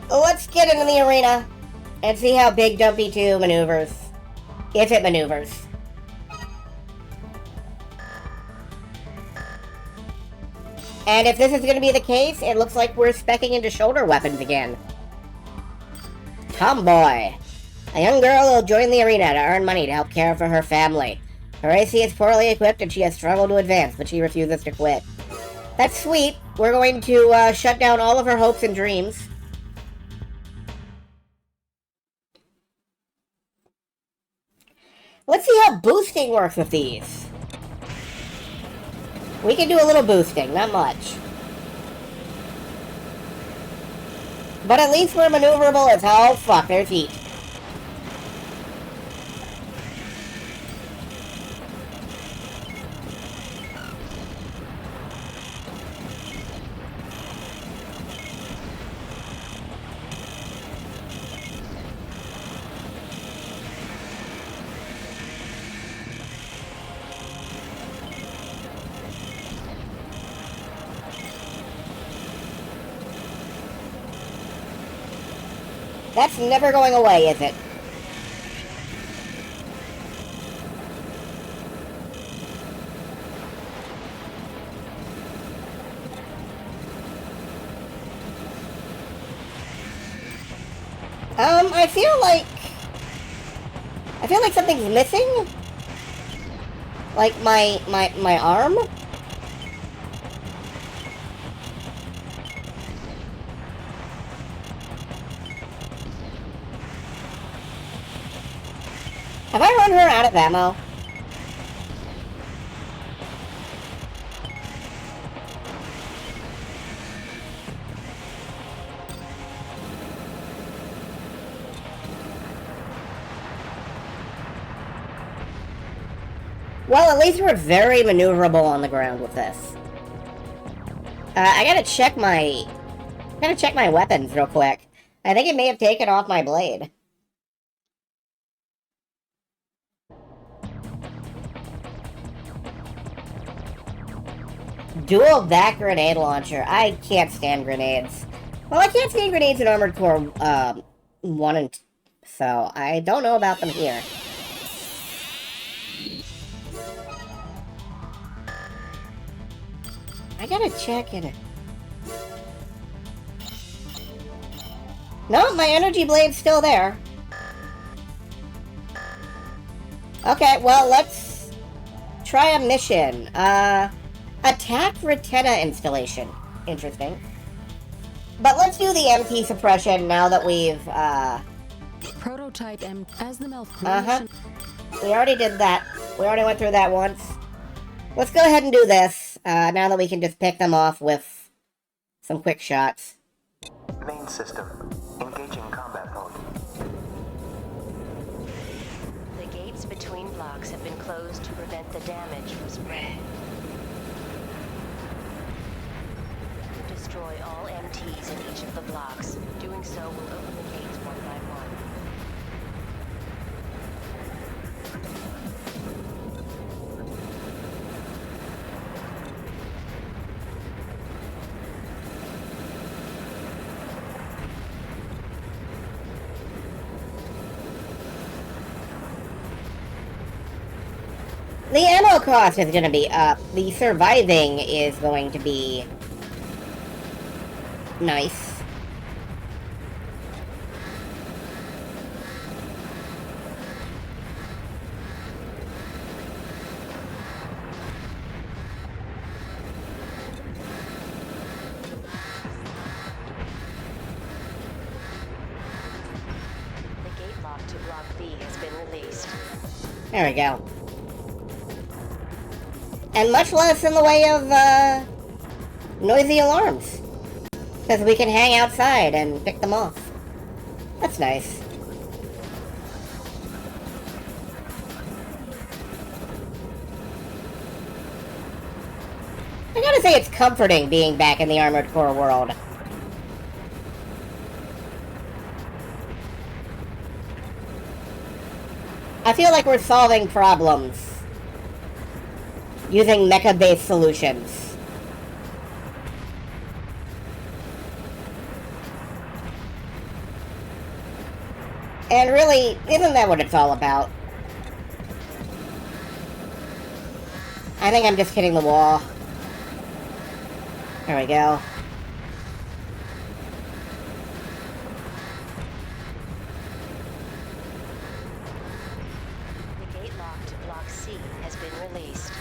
Let's get into the arena and see how Big Dumpy 2 maneuvers. If it maneuvers. And if this is going to be the case, it looks like we're speccing into shoulder weapons again. Tomboy. A young girl will join the arena to earn money to help care for her family. Her AC is poorly equipped and she has struggled to advance, but she refuses to quit. That's sweet. We're going to shut down all of her hopes and dreams. Let's see how boosting works with these. We can do a little boosting, not much. But at least we're maneuverable as hell. Oh, fuck, there's heat. That's never going away, is it? I feel like something's missing. Like my arm. Have I run her out of ammo? Well, at least we're very maneuverable on the ground with this. I gotta check my weapons real quick. I think it may have taken off my blade. Dual back grenade launcher. I can't stand grenades. Well, I can't stand grenades in Armored Core 1 and 2, so I don't know about them here. I gotta check it. No, my energy blade's still there. Okay, well, let's try a mission. Attack Retina installation. Interesting. But let's do the MT suppression now that we've, Prototype M as the mouth. we already did that. We already went through that once. Let's go ahead and do this, now that we can just pick them off with some quick shots. Main system. Engaging combat mode. The gates between blocks have been closed to prevent the damage from spreading. Destroy all MTs in each of the blocks. Doing so will open the gates one by one. The ammo cost is going to be up. The surviving is going to be nice. The gate lock to Block B has been released. There we go. And much less in the way of, noisy alarms. Because we can hang outside and pick them off. That's nice. I gotta say it's comforting being back in the Armored Core world. I feel like we're solving problems using mecha-based solutions. And really, isn't that what it's all about? I think I'm just hitting the wall. There we go. The gate lock to Block C has been released.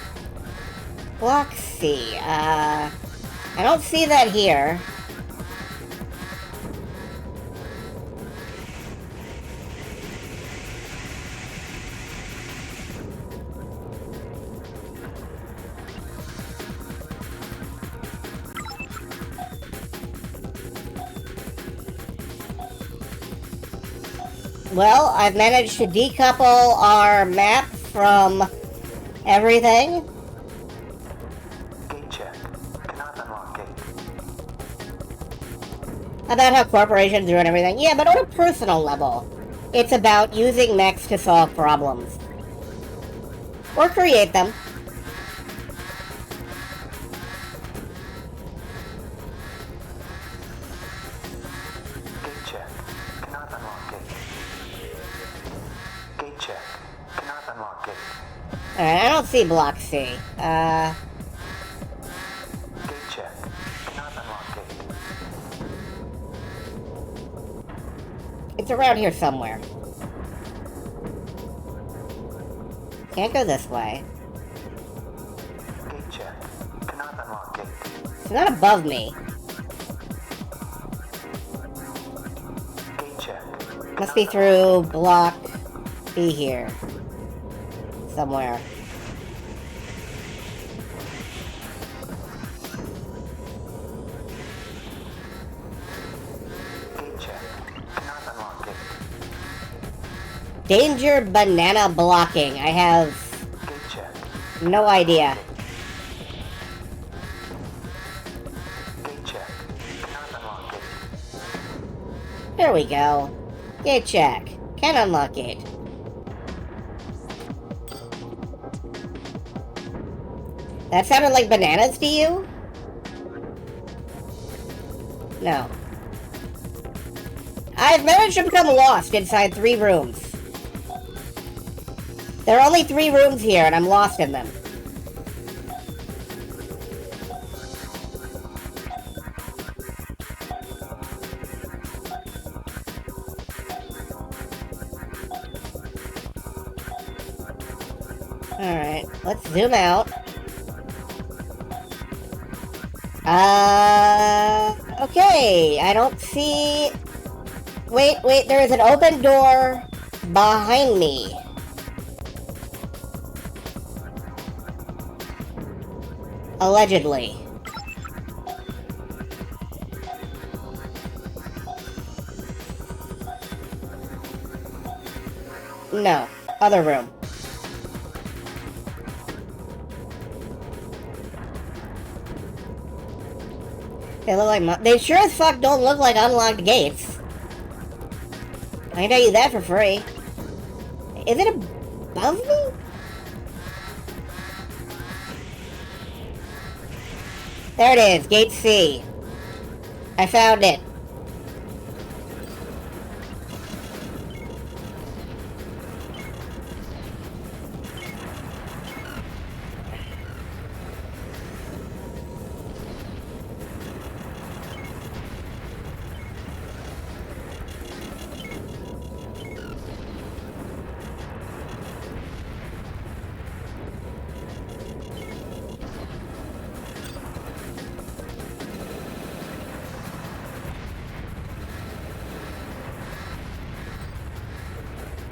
Block C. I don't see that here. Well, I've managed to decouple our map from everything. Gate check. Cannot unlock gate. About how corporations ruin everything. Yeah, but on a personal level, it's about using mechs to solve problems. Or create them. Gate check. Cannot unlock gate. Gate check. Cannot unlock gate. Alright, I don't see Block C. Gate check. Cannot unlock gate. It's around here somewhere. Can't go this way. Gate check. Cannot unlock gate. It's not above me. Gate check. Must be through Block B here. Somewhere. Gate check. Cannot unlock gate. Danger banana blocking. I have Gate check. no idea. Gate check. Cannot unlock gate. There we go. Gate check. Can unlock gate. That sounded like bananas to you? No. I've managed to become lost inside 3 rooms. There are only 3 rooms here, and I'm lost in them. Alright, let's zoom out. Okay, I don't see... Wait, there is an open door behind me. Allegedly. No, other room. They look like they sure as fuck don't look like unlocked gates. I can tell you that for free. Is it above me? There it is, gate C. I found it.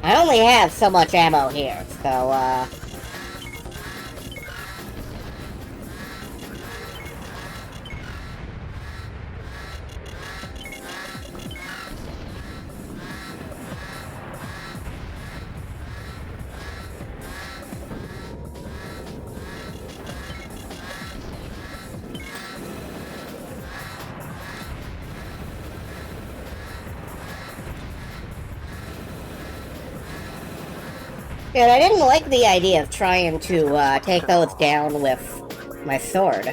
I only have so much ammo here, so, yeah, I didn't like the idea of trying to, take those down with my sword.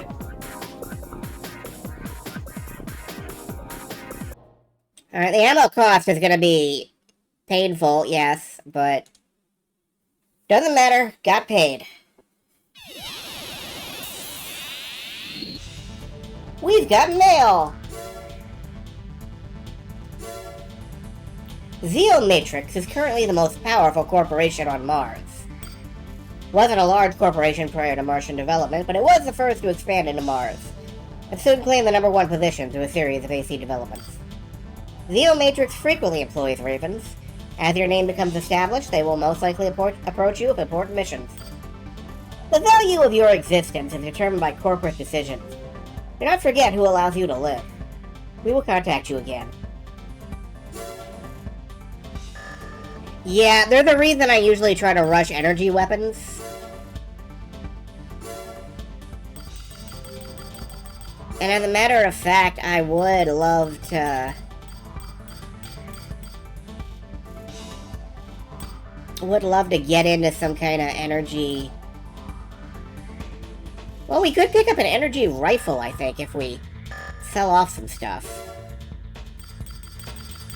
Alright, the ammo cost is gonna be painful, yes, but doesn't matter, got paid. We've got mail! Zeomatrix is currently the most powerful corporation on Mars. Wasn't a large corporation prior to Martian development, but it was the first to expand into Mars, and soon claimed the #1 position through a series of AC developments. Zeomatrix frequently employs Ravens. As your name becomes established, they will most likely approach you with important missions. The value of your existence is determined by corporate decisions. Do not forget who allows you to live. We will contact you again. Yeah, they're the reason I usually try to rush energy weapons. And as a matter of fact, I would love to... get into some kind of energy... Well, we could pick up an energy rifle, I think, if we sell off some stuff.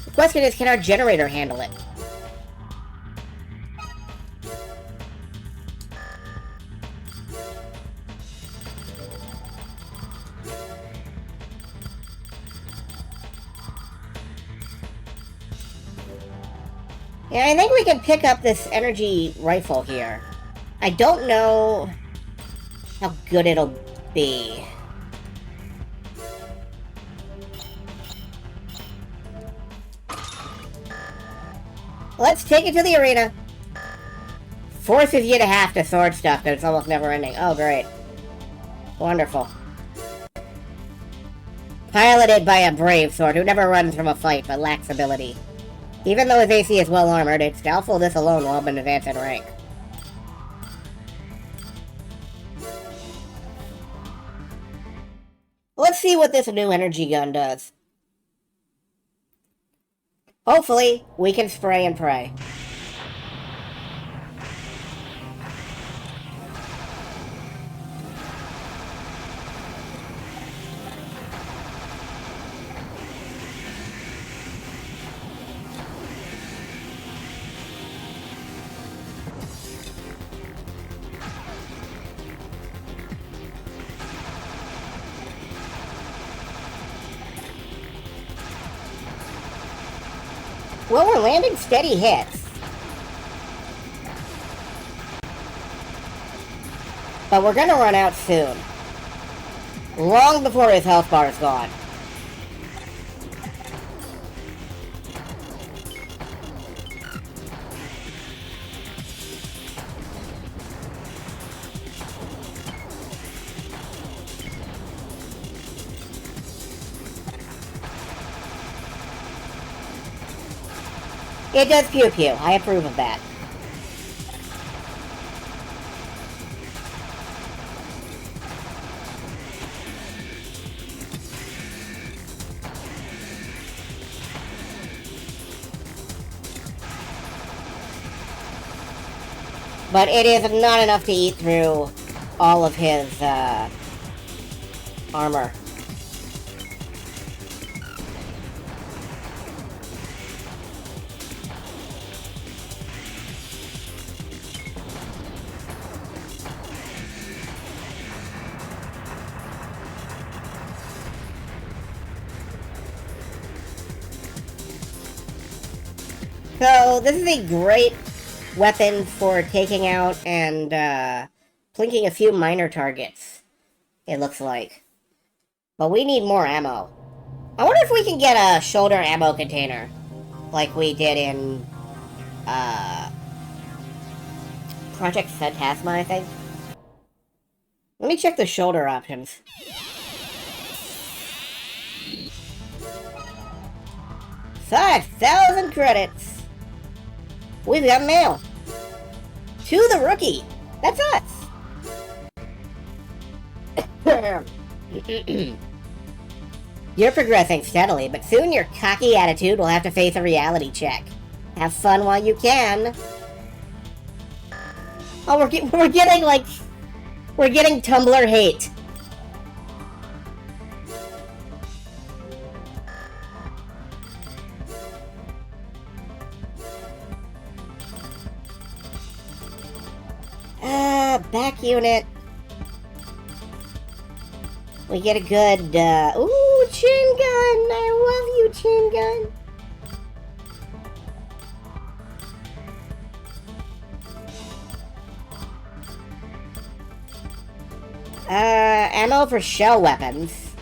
The question is, can our generator handle it? Yeah, I think we can pick up this energy rifle here. I don't know how good it'll be. Let's take it to the arena. Forces you to have to sword stuff, but it's almost never ending. Oh, great. Wonderful. Piloted by a brave sword who never runs from a fight but lacks ability. Even though his AC is well armored, it's doubtful this alone will help him advance in rank. Let's see what this new energy gun does. Hopefully, we can spray and pray. Well, we're landing steady hits. But we're gonna run out soon. Long before his health bar is gone. It does pew-pew. I approve of that. But it is not enough to eat through all of his armor. So, this is a great weapon for taking out and plinking a few minor targets, it looks like. But we need more ammo. I wonder if we can get a shoulder ammo container, like we did in Project Phantasma, I think. Let me check the shoulder options. $5,000 credits. We've got mail. To the rookie. That's us. You're progressing steadily, but soon your cocky attitude will have to face a reality check. Have fun while you can. Oh, we're getting Tumblr hate. Back unit. We get a good, ooh, chain gun! I love you, chain gun! Ammo for shell weapons.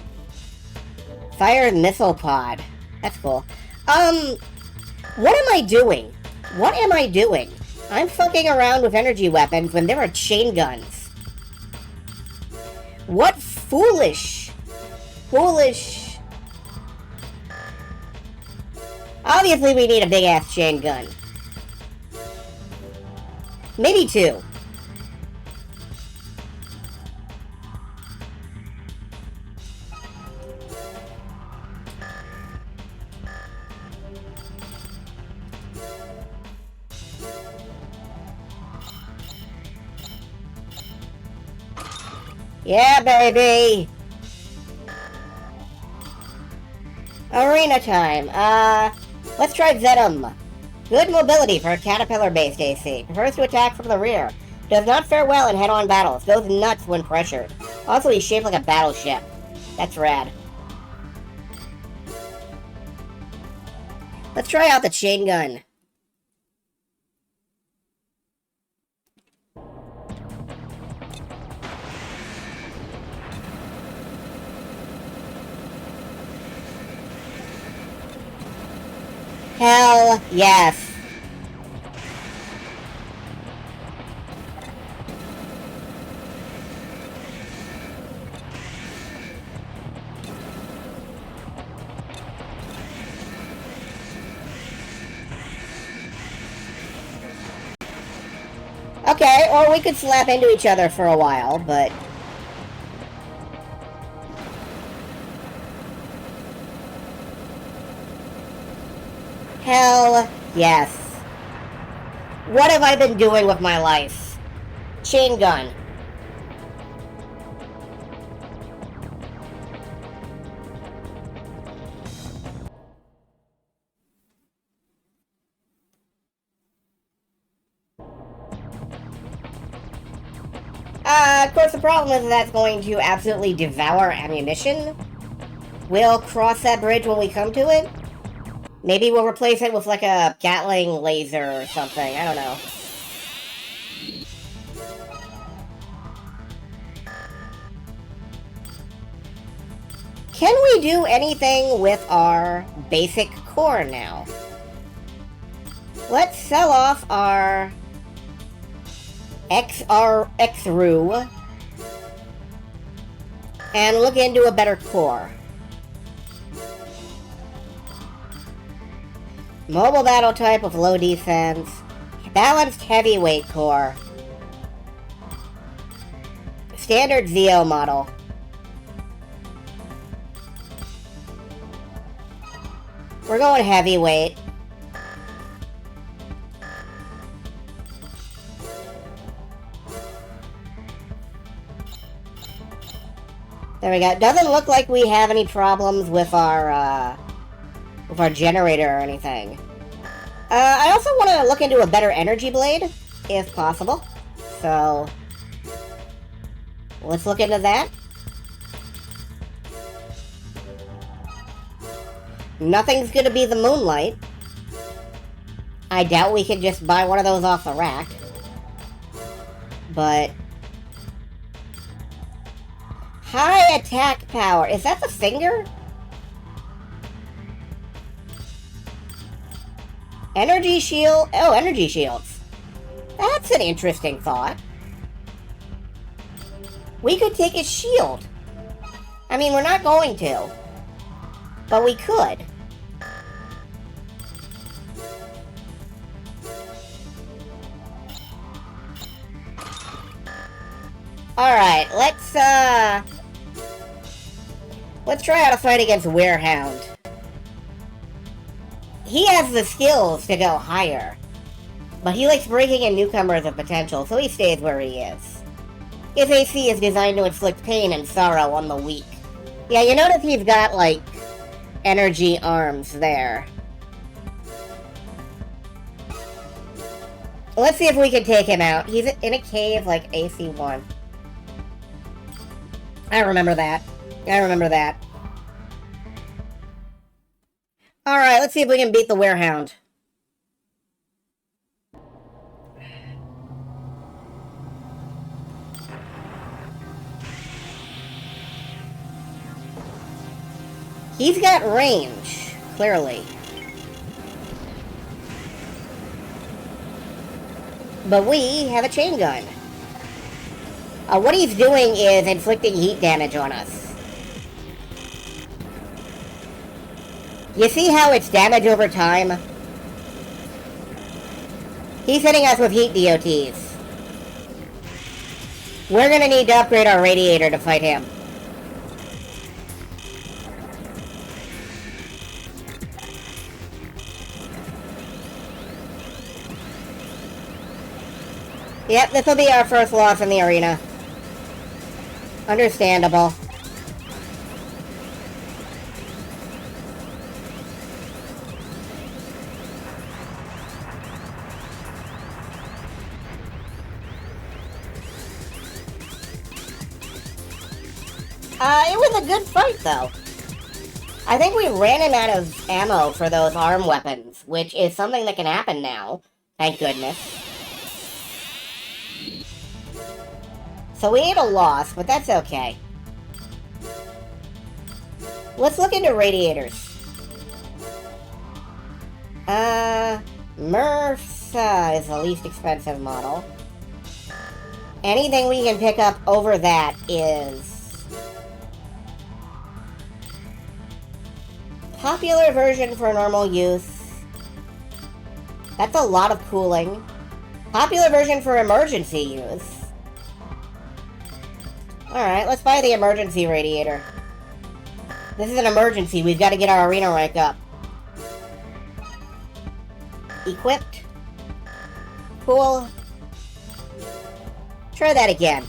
Fire missile pod. That's cool. What am I doing? What am I doing? I'm fucking around with energy weapons when there are chain guns. What foolish... Obviously we need a big-ass chain gun. Maybe two. Yeah, baby! Arena time. Let's try Venom. Good mobility for a caterpillar-based AC. Prefers to attack from the rear. Does not fare well in head-on battles. Goes nuts when pressured. Also, he's shaped like a battleship. That's rad. Let's try out the chain gun. Hell yes. Okay, or we could slap into each other for a while, but... Hell yes. What have I been doing with my life? Chain gun. Of course, the problem is that's going to absolutely devour ammunition. We'll cross that bridge when we come to it. Maybe we'll replace it with like a Gatling laser or something. I don't know. Can we do anything with our basic core now? Let's sell off our XRU and look into a better core. Mobile battle type with low defense. Balanced heavyweight core. Standard Zeo model. We're going heavyweight. There we go. Doesn't look like we have any problems with our generator or anything. I also want to look into a better energy blade, if possible. So, let's look into that. Nothing's gonna be the Moonlight. I doubt we can just buy one of those off the rack. But... high attack power. Is that the finger? Energy shield. Oh, energy shields. That's an interesting thought. We could take a shield. I mean, we're not going to. But we could. Alright, let's try out a fight against Werehound. He has the skills to go higher, but he likes breaking in newcomers of potential, so he stays where he is. His AC is designed to inflict pain and sorrow on the weak. Yeah, you notice he's got, like, energy arms there. Let's see if we can take him out. He's in a cave like AC1. I remember that. I remember that. Alright, let's see if we can beat the Werehound. He's got range, clearly. But we have a chain gun. What he's doing is inflicting heat damage on us. You see how it's damage over time? He's hitting us with heat DOTs. We're gonna need to upgrade our radiator to fight him. Yep, this will be our first loss in the arena. Understandable. It was a good fight, though. I think we ran him out of ammo for those arm weapons, which is something that can happen now. Thank goodness. So we ate a loss, but that's okay. Let's look into radiators. MRSA is the least expensive model. Anything we can pick up over that is... popular version for normal use. That's a lot of cooling. Popular version for emergency use. Alright, let's buy the emergency radiator. This is an emergency. We've got to get our arena rank up. Equipped. Cool. Try that again.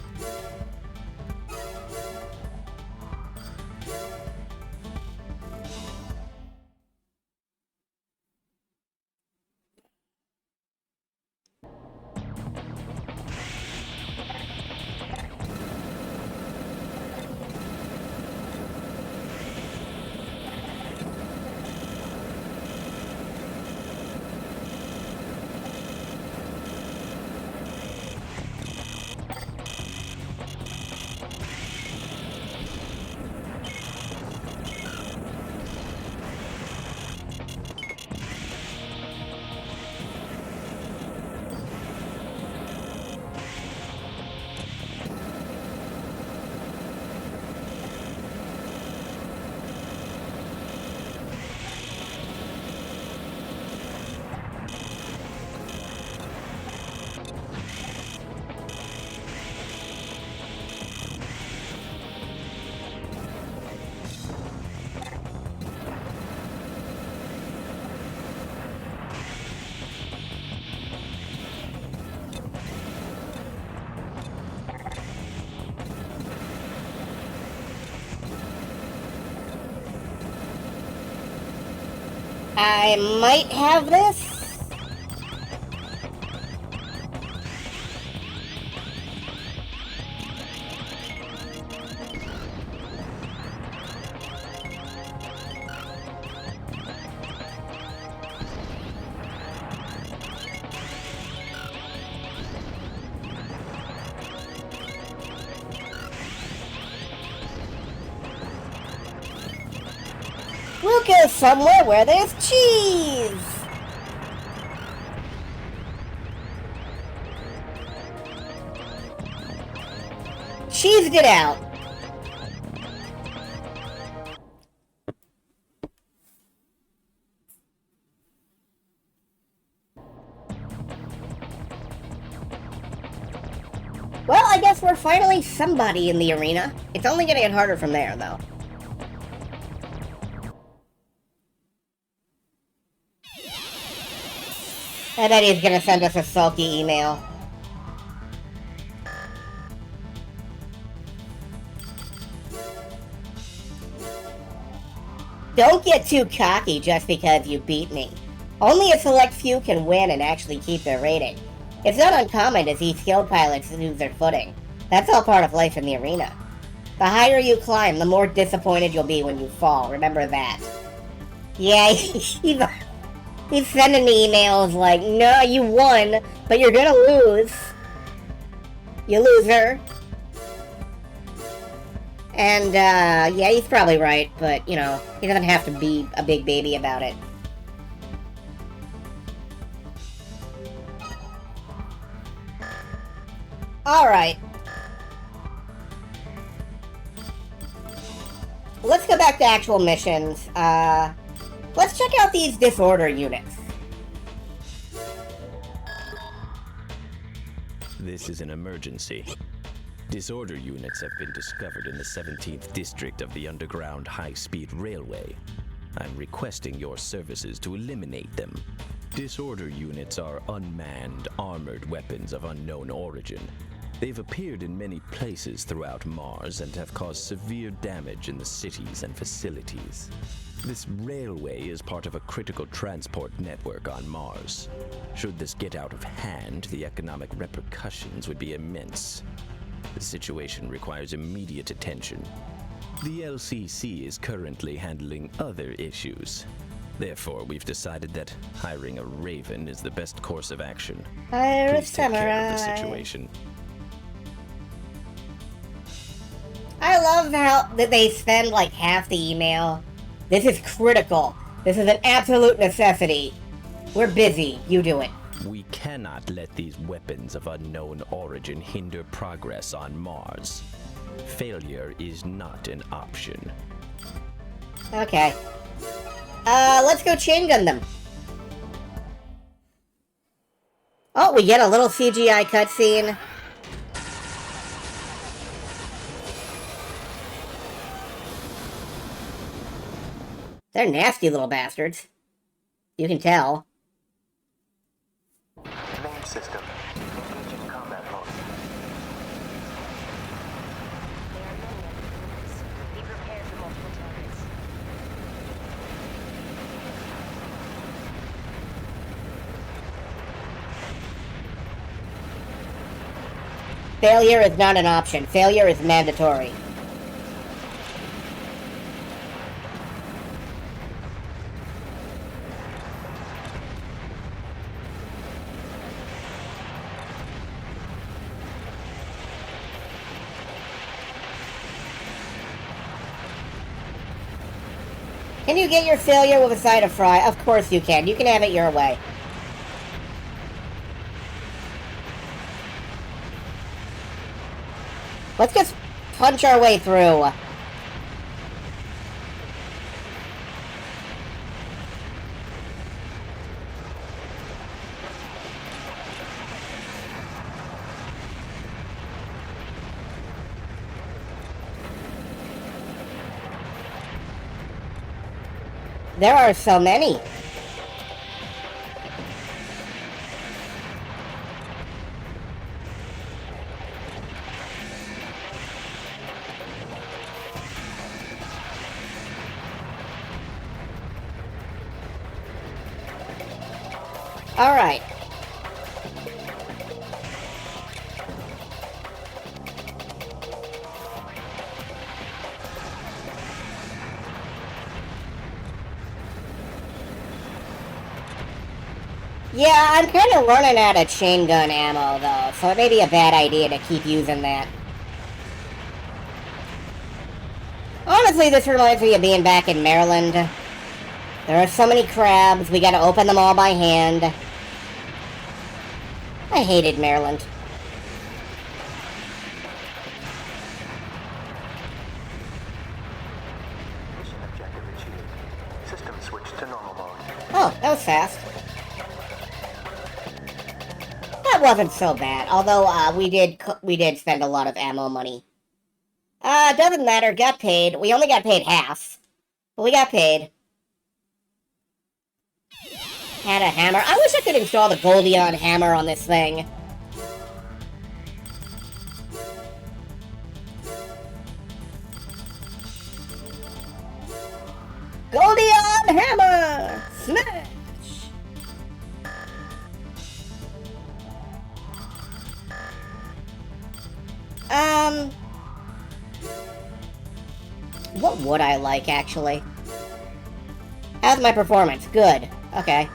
I might have this. We'll go somewhere where there's cheese! Cheesed it out. Well, I guess we're finally somebody in the arena. It's only gonna get harder from there, though. I bet he's gonna send us a sulky email. Don't get too cocky just because you beat me. Only a select few can win and actually keep their rating. It's not uncommon to see skilled pilots lose their footing. That's all part of life in the arena. The higher you climb, the more disappointed you'll be when you fall. Remember that. Yeah, he's sending me emails like, no, you won, but you're gonna lose. You loser. And, yeah, he's probably right, but, you know, he doesn't have to be a big baby about it. Alright. Let's go back to actual missions. Let's check out these disorder units. This is an emergency. Disorder units have been discovered in the 17th district of the underground high-speed railway. I'm requesting your services to eliminate them. Disorder units are unmanned, armored weapons of unknown origin. They've appeared in many places throughout Mars and have caused severe damage in the cities and facilities. This railway is part of a critical transport network on Mars. Should this get out of hand, the economic repercussions would be immense. The situation requires immediate attention. The LCC is currently handling other issues. Therefore, we've decided that hiring a Raven is the best course of action. Hire a Please take care of the samurai. situation. I love how that they spend like half the email. This is critical. This is an absolute necessity. We're busy. You do it. We cannot let these weapons of unknown origin hinder progress on Mars. Failure is not an option. Okay. Let's go chain gun them. Oh, we get a little CGI cutscene. They're nasty little bastards. You can tell. Main system. Engaging combat mode. There are many other units. Be prepared for multiple targets. Failure is not an option. Failure is mandatory. Can you get your failure with a side of fry? Of course you can. You can have it your way. Let's just punch our way through. There are so many. Alright. Yeah, I'm kind of running out of chain gun ammo, though, so it may be a bad idea to keep using that. Honestly, this reminds me of being back in Maryland. There are so many crabs, we gotta open them all by hand. I hated Maryland. Mission objective achieved. System switched to normal mode. Oh, that was fast. That wasn't so bad, although we did spend a lot of ammo money. Doesn't matter, got paid. We only got paid half, but we got paid. Had a hammer. I wish I could install the Goldion hammer on this thing. Goldion hammer! Smash! What would I like, actually? How's my performance? Good. Okay.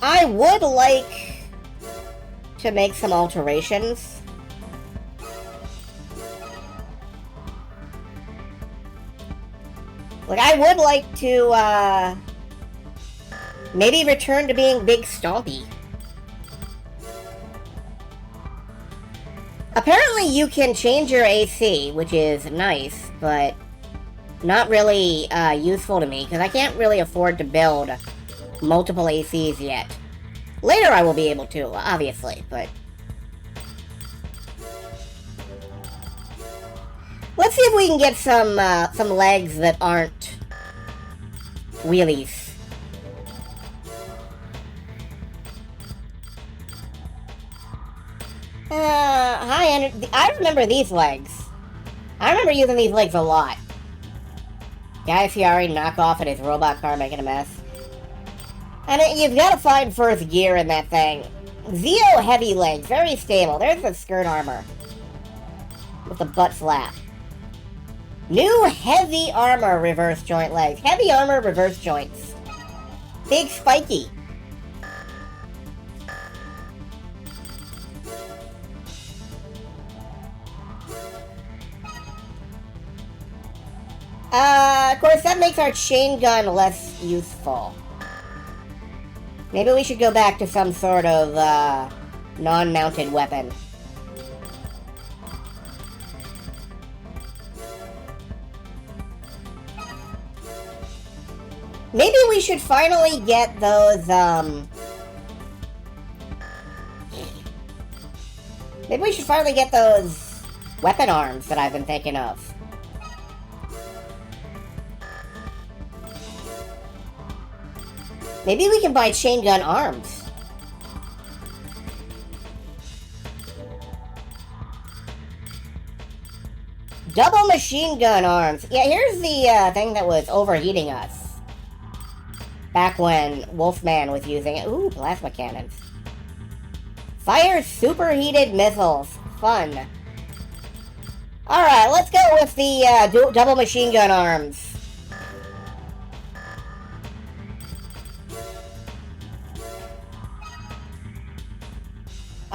I would like to make some alterations. Like, I would like to, maybe return to being Big Stompy. Apparently you can change your AC, which is nice, but not really useful to me, because I can't really afford to build multiple ACs yet. Later I will be able to, obviously, but... Let's see if we can get some legs that aren't wheelies. High energy. I remember these legs. I remember using these legs a lot. Guy Fieri knockoff at his robot car making a mess. And you've got to find first gear in that thing. Zeo heavy legs, very stable. There's the skirt armor. With the butt flap. New heavy armor reverse joint legs. Heavy armor reverse joints. Big spiky. Of course, that makes our chain gun less useful. Maybe we should go back to some sort of, non-mounted weapon. Maybe we should finally get those, Maybe we should finally get those weapon arms that I've been thinking of. Maybe we can buy chain gun arms. Double machine gun arms. Yeah, here's the thing that was overheating us. Back when Wolfman was using it. Ooh, plasma cannons. Fire superheated missiles. Fun. Alright, let's go with the double machine gun arms.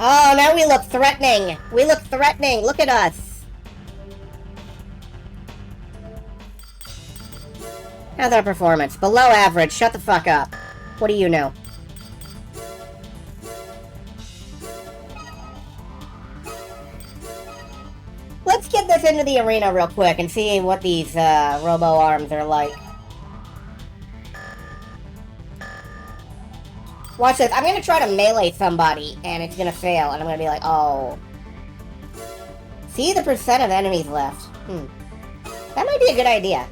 Oh, now we look threatening. We look threatening. Look at us. How's our performance? Below average. Shut the fuck up. What do you know? Let's get this into the arena real quick and see what these robo arms are like. Watch this. I'm going to try to melee somebody, and it's going to fail, and I'm going to be like, oh. See the percent of enemies left. That might be a good idea.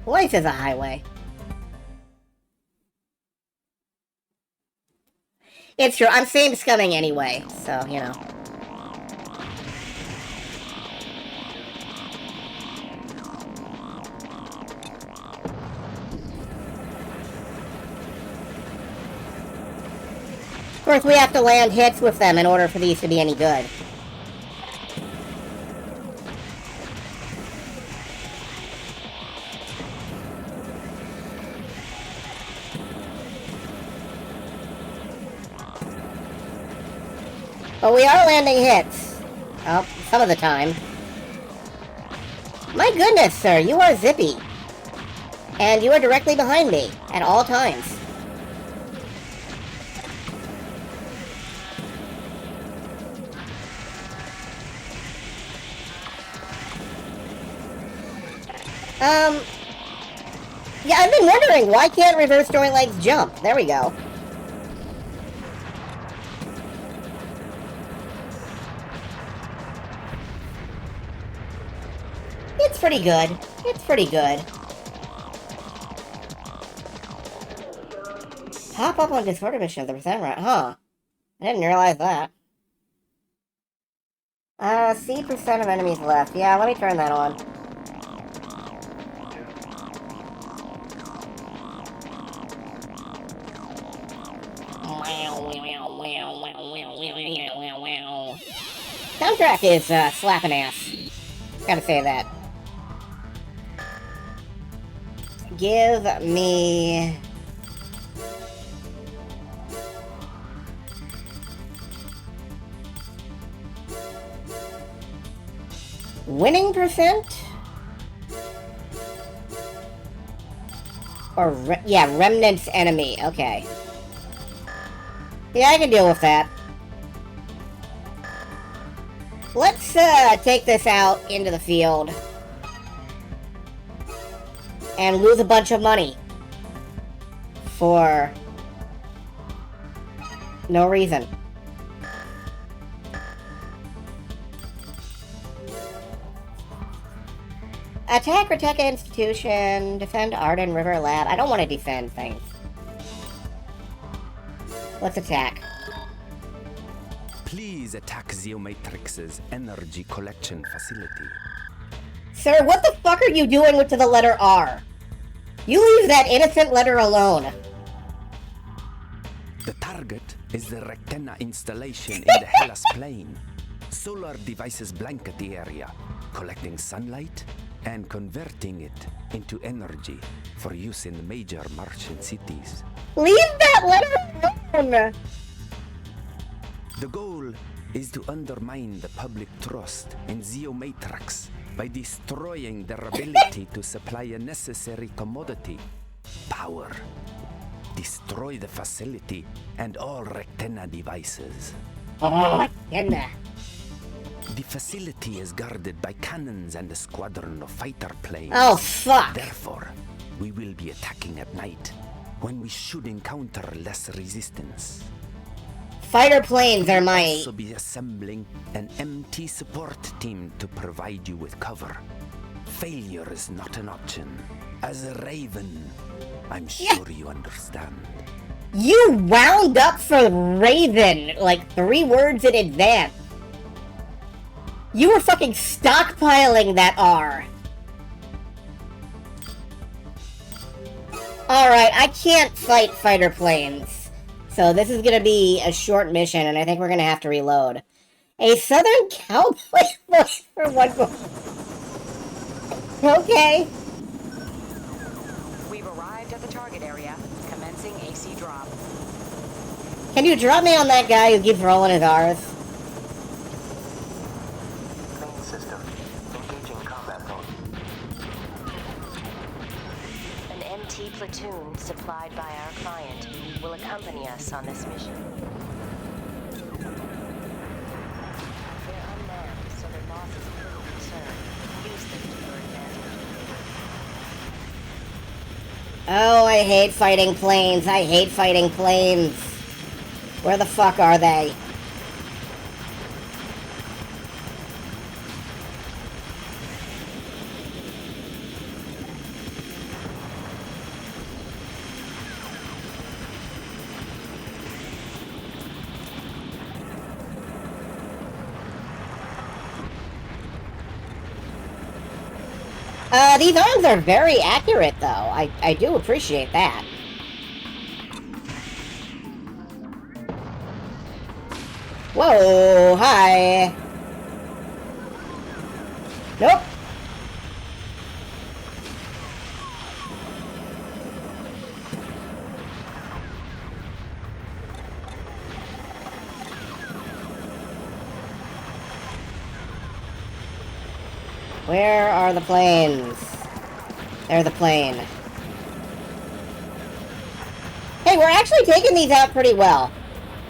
Life is a highway. It's true. I'm same scumming anyway, so, you know. course, we have to land hits with them in order for these to be any good. But we are landing hits. Well, some of the time. My goodness, sir, you are zippy. And you are directly behind me at all times. Yeah, I've been wondering, why can't reverse joint legs jump? There we go. It's pretty good. It's pretty good. Pop up on Disorder mission of the percent rate, huh? I didn't realize that. See percent of enemies left. Yeah, let me turn that on. Soundtrack is slapping ass. Gotta say that. Give me... winning percent? Or, yeah, remnants enemy. Okay. Yeah, I can deal with that. Let's take this out into the field. And lose a bunch of money. For no reason. Attack Riteka Institution. Defend Arden River Lab. I don't want to defend things. Let's attack. Please attack Zeomatrix's energy collection facility. Sir, what the fuck are you doing with the letter R? You leave that innocent letter alone. The target is the Rectenna installation in the Hellas Plain. Solar devices blanket the area, collecting sunlight and converting it into energy for use in major Martian cities. Leave that letter alone! The goal is to undermine the public trust in Zeomatrix by destroying their ability to supply a necessary commodity, power. Destroy the facility and all Rectenna devices. Oh, Rectenna. The facility is guarded by cannons and a squadron of fighter planes. Oh, fuck. Therefore, we will be attacking at night, when we should encounter less resistance. Fighter planes are my... We'll also be assembling an MT support team to provide you with cover. Failure is not an option. As a Raven, I'm sure you understand. You wound up for Raven like 3 words in advance. You were fucking stockpiling that R. Alright, I can't fight fighter planes. So this is gonna be a short mission, and I think we're gonna have to reload. A Southern Cowboy for one more. Okay. We've arrived at the target area, commencing AC drop. Can you drop me on that guy who keeps rolling his R's? Main system. Engaging combat mode. An MT platoon supplied by our client will accompany us on this mission. They're unmanned, so their loss is little concern. Use them to your advantage. Oh, I hate fighting planes. I hate fighting planes. Where the fuck are they? These arms are very accurate, though. I do appreciate that. Whoa, hi. Nope. Where are the planes? They're the plane. Hey, we're actually taking these out pretty well.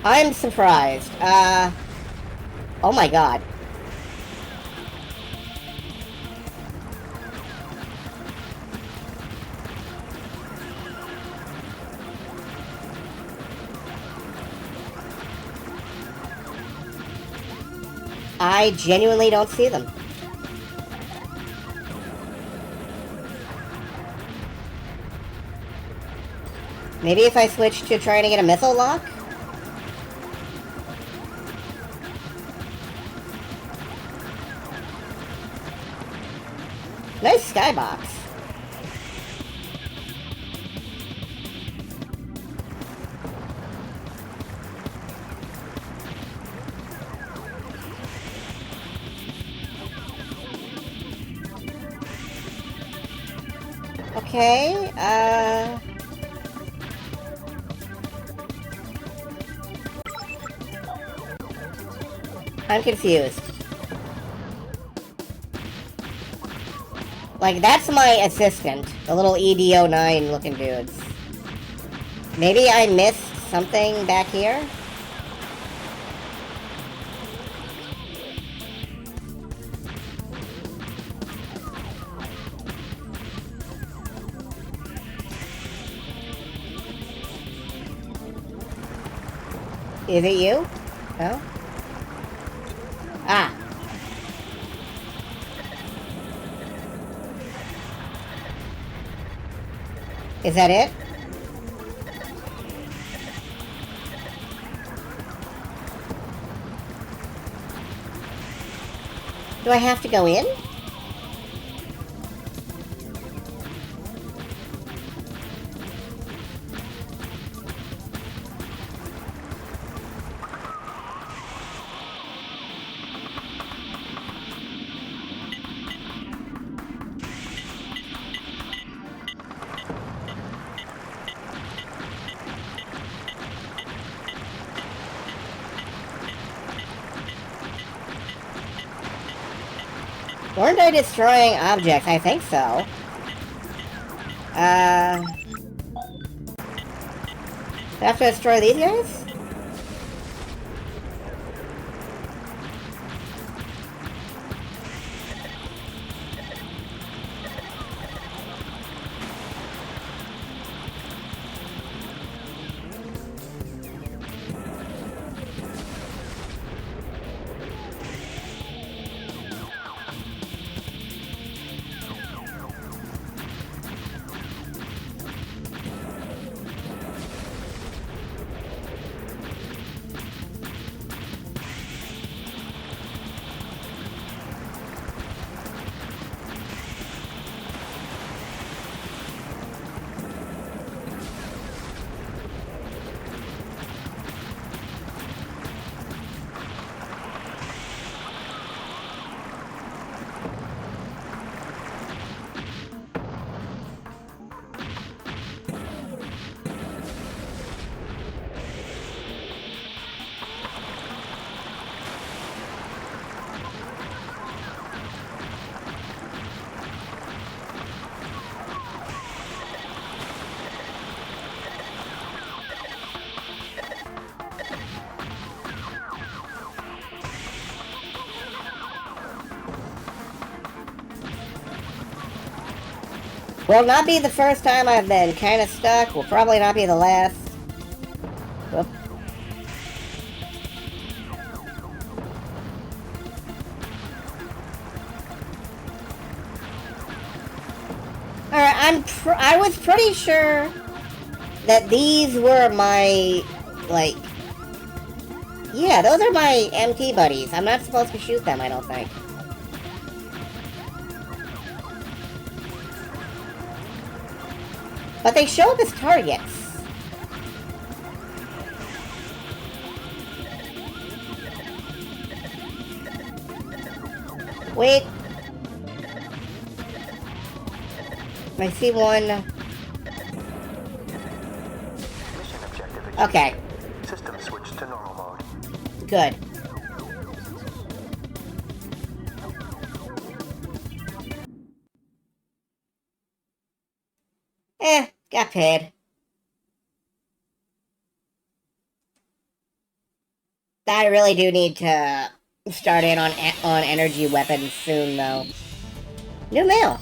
I'm surprised. Oh my god. I genuinely don't see them. Maybe if I switch to trying to get a missile lock? Nice skybox. Okay, I'm confused. Like, that's my assistant. The little ED09 looking dudes. Maybe I missed something back here? Is it you? No? Ah. Is that it? Do I have to go in? Weren't I destroying objects? I think so. Do I have to destroy these guys? Will not be the first time I've been kind of stuck. Will probably not be the last. Whoop. Alright, I was pretty sure that these were my, like... Yeah, those are my MT buddies. I'm not supposed to shoot them, I don't think. But they show up as targets. Wait. I see one. Mission objective achieved. Okay, System switched to normal mode. good. Got paid. I really do need to start in on energy weapons soon, though. New mail.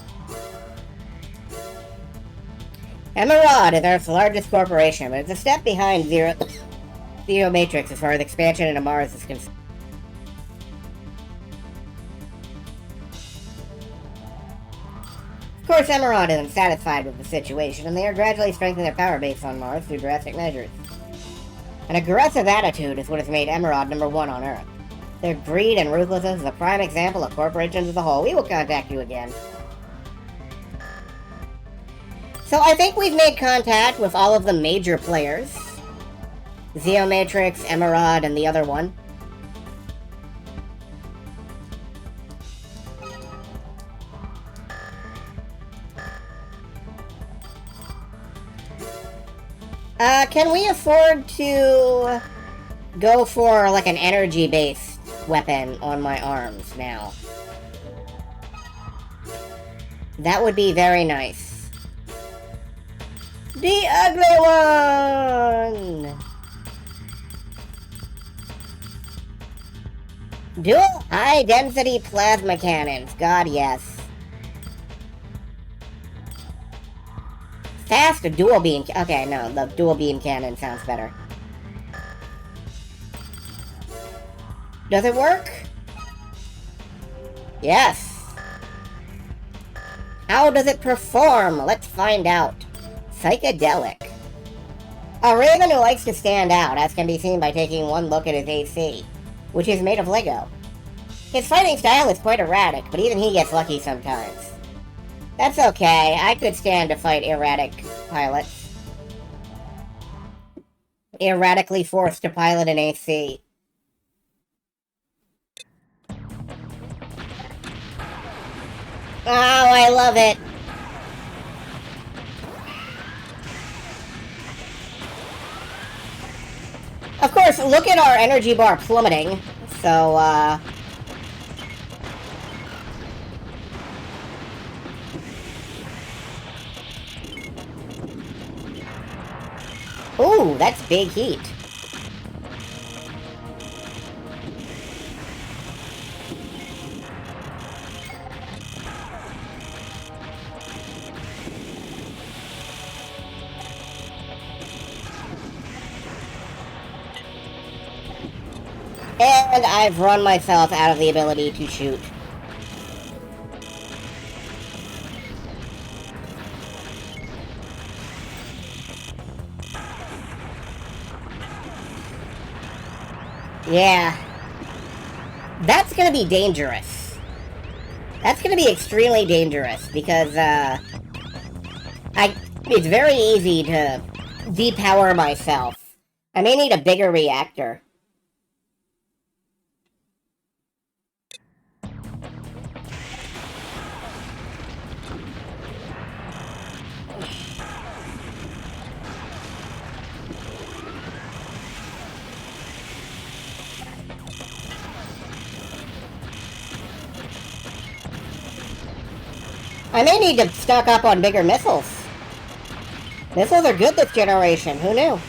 Emerald is Earth's largest corporation, but it's a step behind Zero Matrix as far as expansion into Mars is concerned. Of course, Emerald isn't satisfied with the situation, and they are gradually strengthening their power base on Mars through drastic measures. An aggressive attitude is what has made Emerald #1 on Earth. Their greed and ruthlessness is a prime example of corporations as a whole. We will contact you again. So I think we've made contact with all of the major players. Zeo Matrix, Emerald, and the other one. Can we afford to go for, like, an energy-based weapon on my arms now? That would be very nice. The ugly one! Dual high-density plasma cannons. God, yes. Fast dual beam. Okay, no, the dual beam cannon sounds better. Does it work? Yes. How does it perform? Let's find out. Psychedelic. A raven who likes to stand out, as can be seen by taking one look at his AC, which is made of Lego. His fighting style is quite erratic, but even he gets lucky sometimes. That's okay, I could stand to fight erratic pilots. Erratically forced to pilot an AC. Oh, I love it! Of course, look at our energy bar plummeting, so, ooh, that's big heat. And I've run myself out of the ability to shoot. Yeah. That's gonna be dangerous. That's gonna be extremely dangerous, because, it's very easy to depower myself. I may need a bigger reactor. I may need to stock up on bigger missiles. Missiles are good this generation, who knew?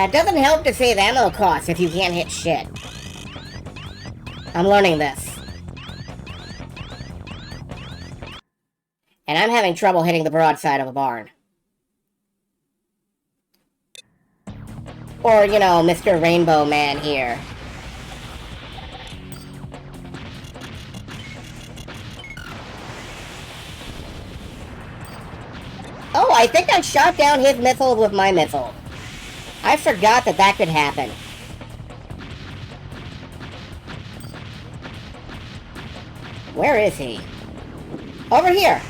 It doesn't help to save ammo costs if you can't hit shit. I'm learning this. And I'm having trouble hitting the broadside of a barn. Or, you know, Mr. Rainbow Man here. Oh, I think I shot down his missile with my missile. I forgot that that could happen. Where is he? Over here!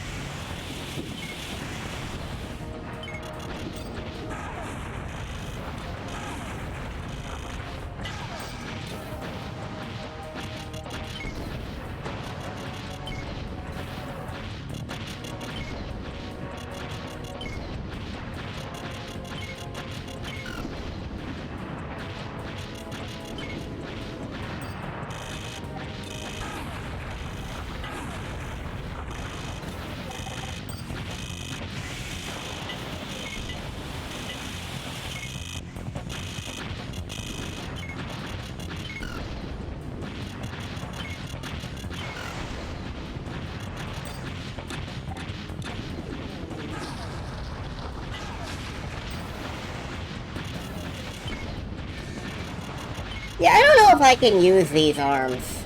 Yeah, I don't know if I can use these arms.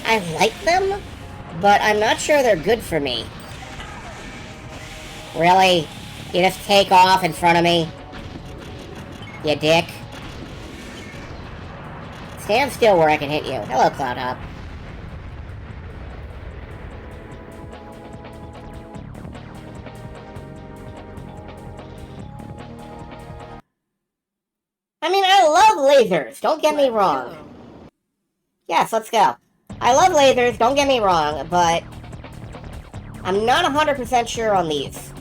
I like them, but I'm not sure they're good for me. Really? You just take off in front of me? You dick. Stand still where I can hit you. Hello, Cloud Hop. I mean, I love lasers, don't get me wrong. Yes, let's go. I love lasers, don't get me wrong, but I'm not 100% sure on these.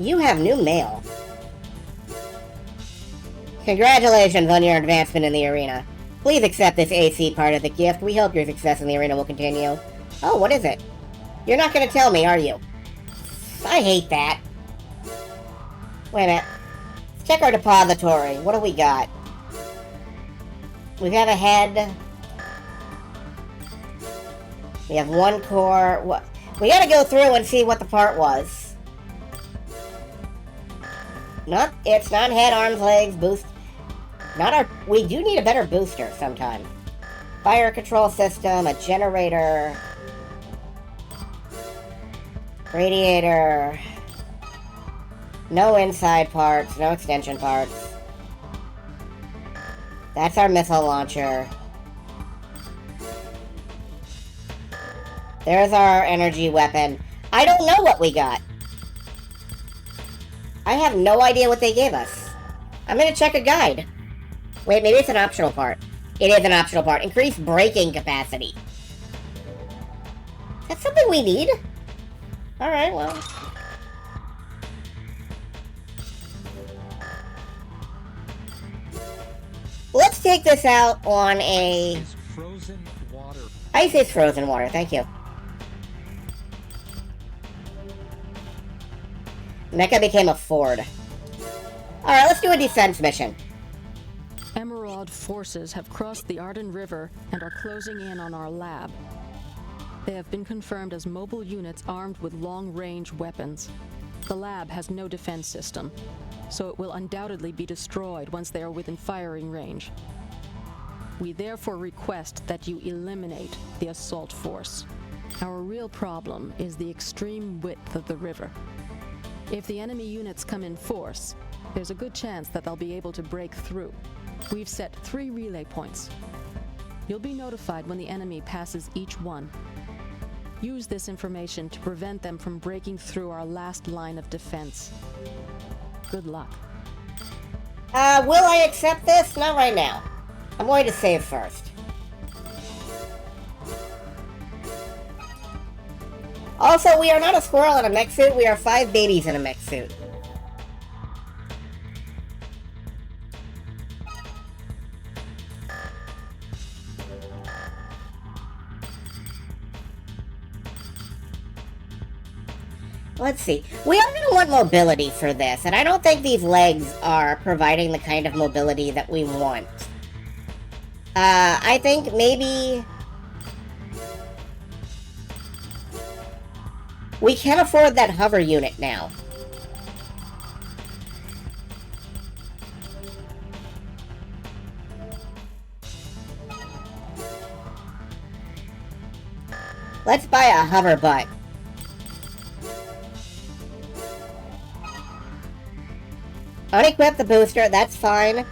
You have new mail. Congratulations on your advancement in the arena. Please accept this AC part as a gift. We hope your success in the arena will continue. Oh, what is it? You're not going to tell me, are you? I hate that. Wait a minute. Let's check our depository. What do we got? We have a head. We have one core. What? We gotta go through and see what the part was. It's not head, arms, legs, boost. We do need a better booster sometime. Fire control system, a generator, radiator, no inside parts, no extension parts. That's our missile launcher. There's our energy weapon. I don't know what we got. I have no idea what they gave us. I'm gonna check a guide. Wait, maybe it's an optional part. It is an optional part. Increased braking capacity. That's something we need? Alright, well. Let's take this out on a... Frozen water. Ice is frozen water, thank you. Mecha became a Ford. Alright, let's do a defense mission. Emerald forces have crossed the Arden River and are closing in on our lab. They have been confirmed as mobile units armed with long-range weapons. The lab has no defense system, so it will undoubtedly be destroyed once they are within firing range. We therefore request that you eliminate the assault force. Our real problem is the extreme width of the river. If the enemy units come in force, there's a good chance that they'll be able to break through. We've set 3 relay points. You'll be notified when the enemy passes each one. Use this information to prevent them from breaking through our last line of defense. Good luck. Will I accept this? Not right now. I'm going to save first. Also, we are not a squirrel in a mech suit, we are 5 babies in a mech suit. Let's see. We are going to want mobility for this, and I don't think these legs are providing the kind of mobility that we want. I think maybe we can afford that hover unit now. Let's buy a hover butt. Unequip the booster, that's fine.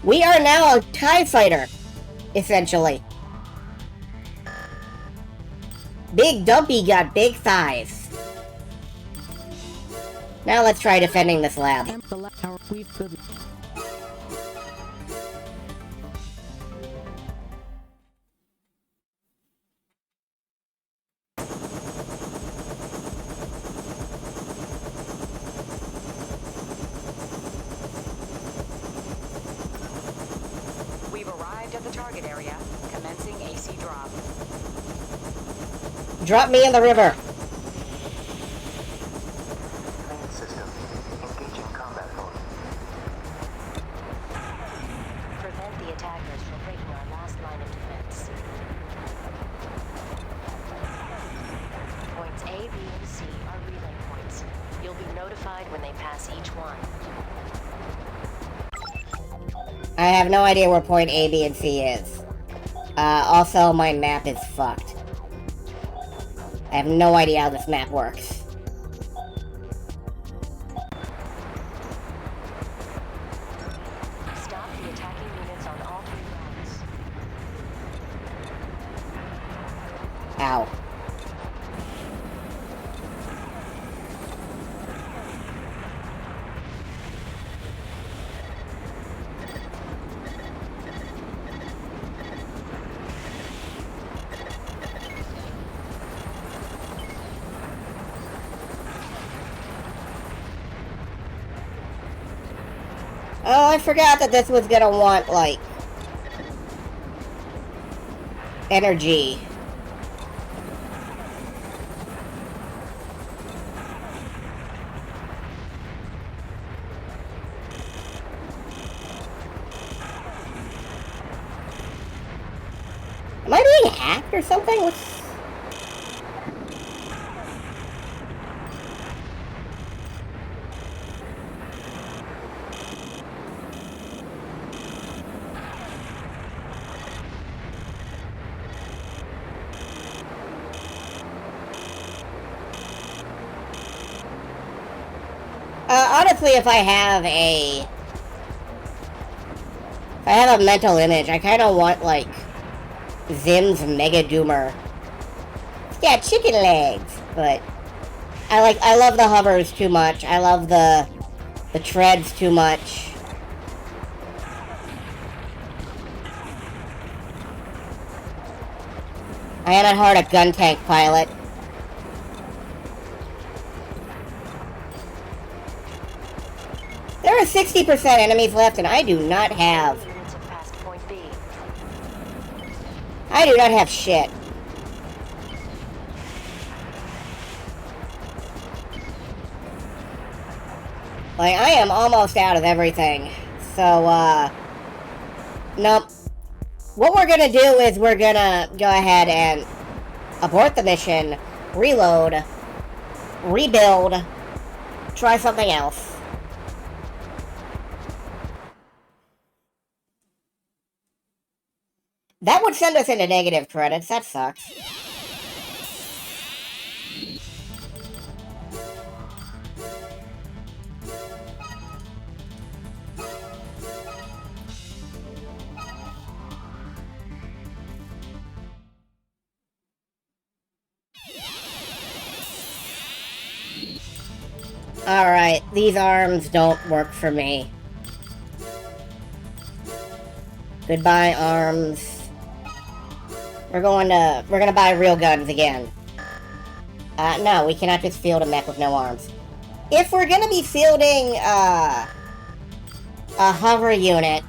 We are now a TIE fighter, essentially. Big Dumpy got big thighs. Now let's try defending this lab. We've arrived at the target area, commencing AC drop. Drop me in the river. Main system. Engaging combat mode. Prevent the attackers from breaking our last line of defense. Points A, B, and C are relay points. You'll be notified when they pass each one. I have no idea where point A, B, and C is. Also, my map is fucked. I have no idea how this map works. Stop the attacking units on all 3 routes. Ow. Oh, I forgot that this was gonna want, like, energy. Am I being hacked or something? What's... honestly, if I have a mental image, I kind of want, like, Zim's Mega Doomer. It's got chicken legs, but I love the hovers too much. I love the treads too much. I am at heart a gun tank pilot. There are 60% enemies left, and I do not have... Units have passed point B. I do not have shit. Like, I am almost out of everything. So, nope. What we're gonna do is we're gonna go ahead and abort the mission, reload, rebuild, try something else. That would send us into negative credits. That sucks. Alright, these arms don't work for me. Goodbye, arms. We're gonna buy real guns again. No, we cannot just field a mech with no arms. If we're gonna be fielding, a hover unit,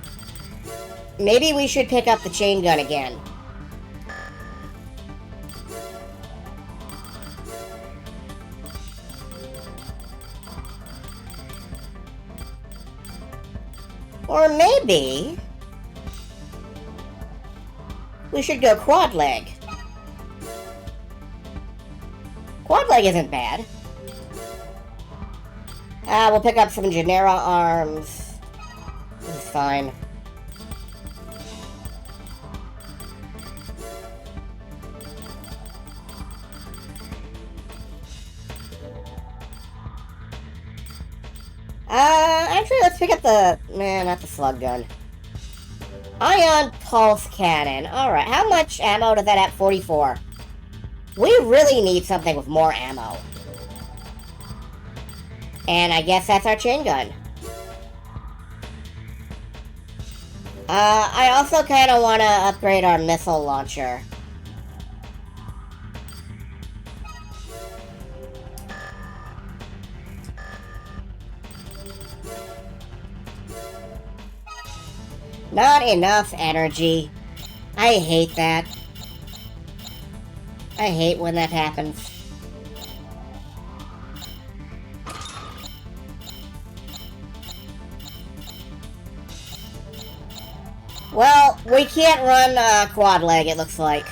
maybe we should pick up the chain gun again. Or maybe we should go quad leg. Quad leg isn't bad. We'll pick up some Genera arms. This is fine. Actually, let's pick up the... not the slug gun. Ion pulse cannon. Alright, how much ammo does that have? 44. We really need something with more ammo. And I guess that's our chain gun. I also kind of want to upgrade our missile launcher. Not enough energy. I hate that. I hate when that happens. Well, we can't run quad leg, it looks like.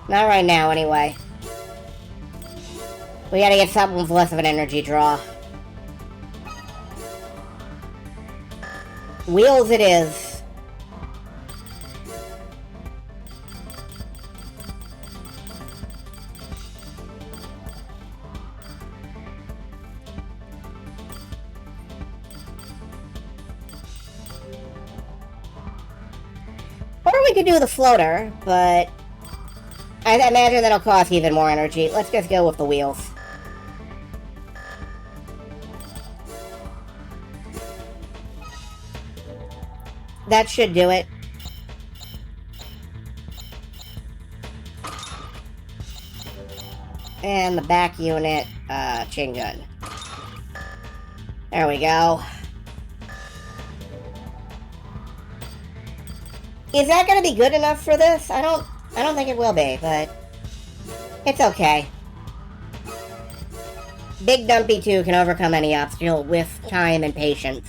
Not right now, anyway. We gotta get something with less of an energy draw. Wheels it is. Or we could do the floater, but I imagine that'll cost even more energy. Let's just go with the wheels. That should do it. And the back unit, chain gun. There we go. Is that gonna be good enough for this? I don't think it will be, but it's okay. Big Dumpy 2 can overcome any obstacle with time and patience.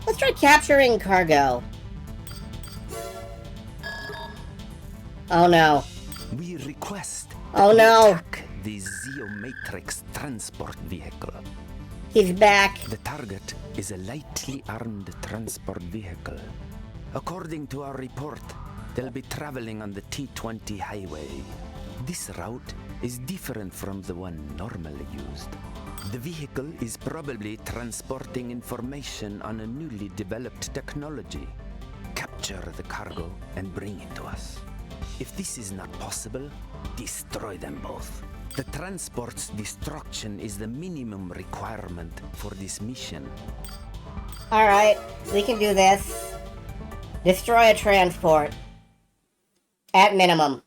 Let's try capturing cargo. Oh no. We request. Oh no. Attack the Zeomatrix transport vehicle. He's back. The target is a lightly armed transport vehicle. According to our report, they'll be traveling on the T-20 highway. This route is different from the one normally used. The vehicle is probably transporting information on a newly developed technology. Capture the cargo and bring it to us. If this is not possible, destroy them both. The transport's destruction is the minimum requirement for this mission. Alright, we can do this. Destroy a transport. At minimum.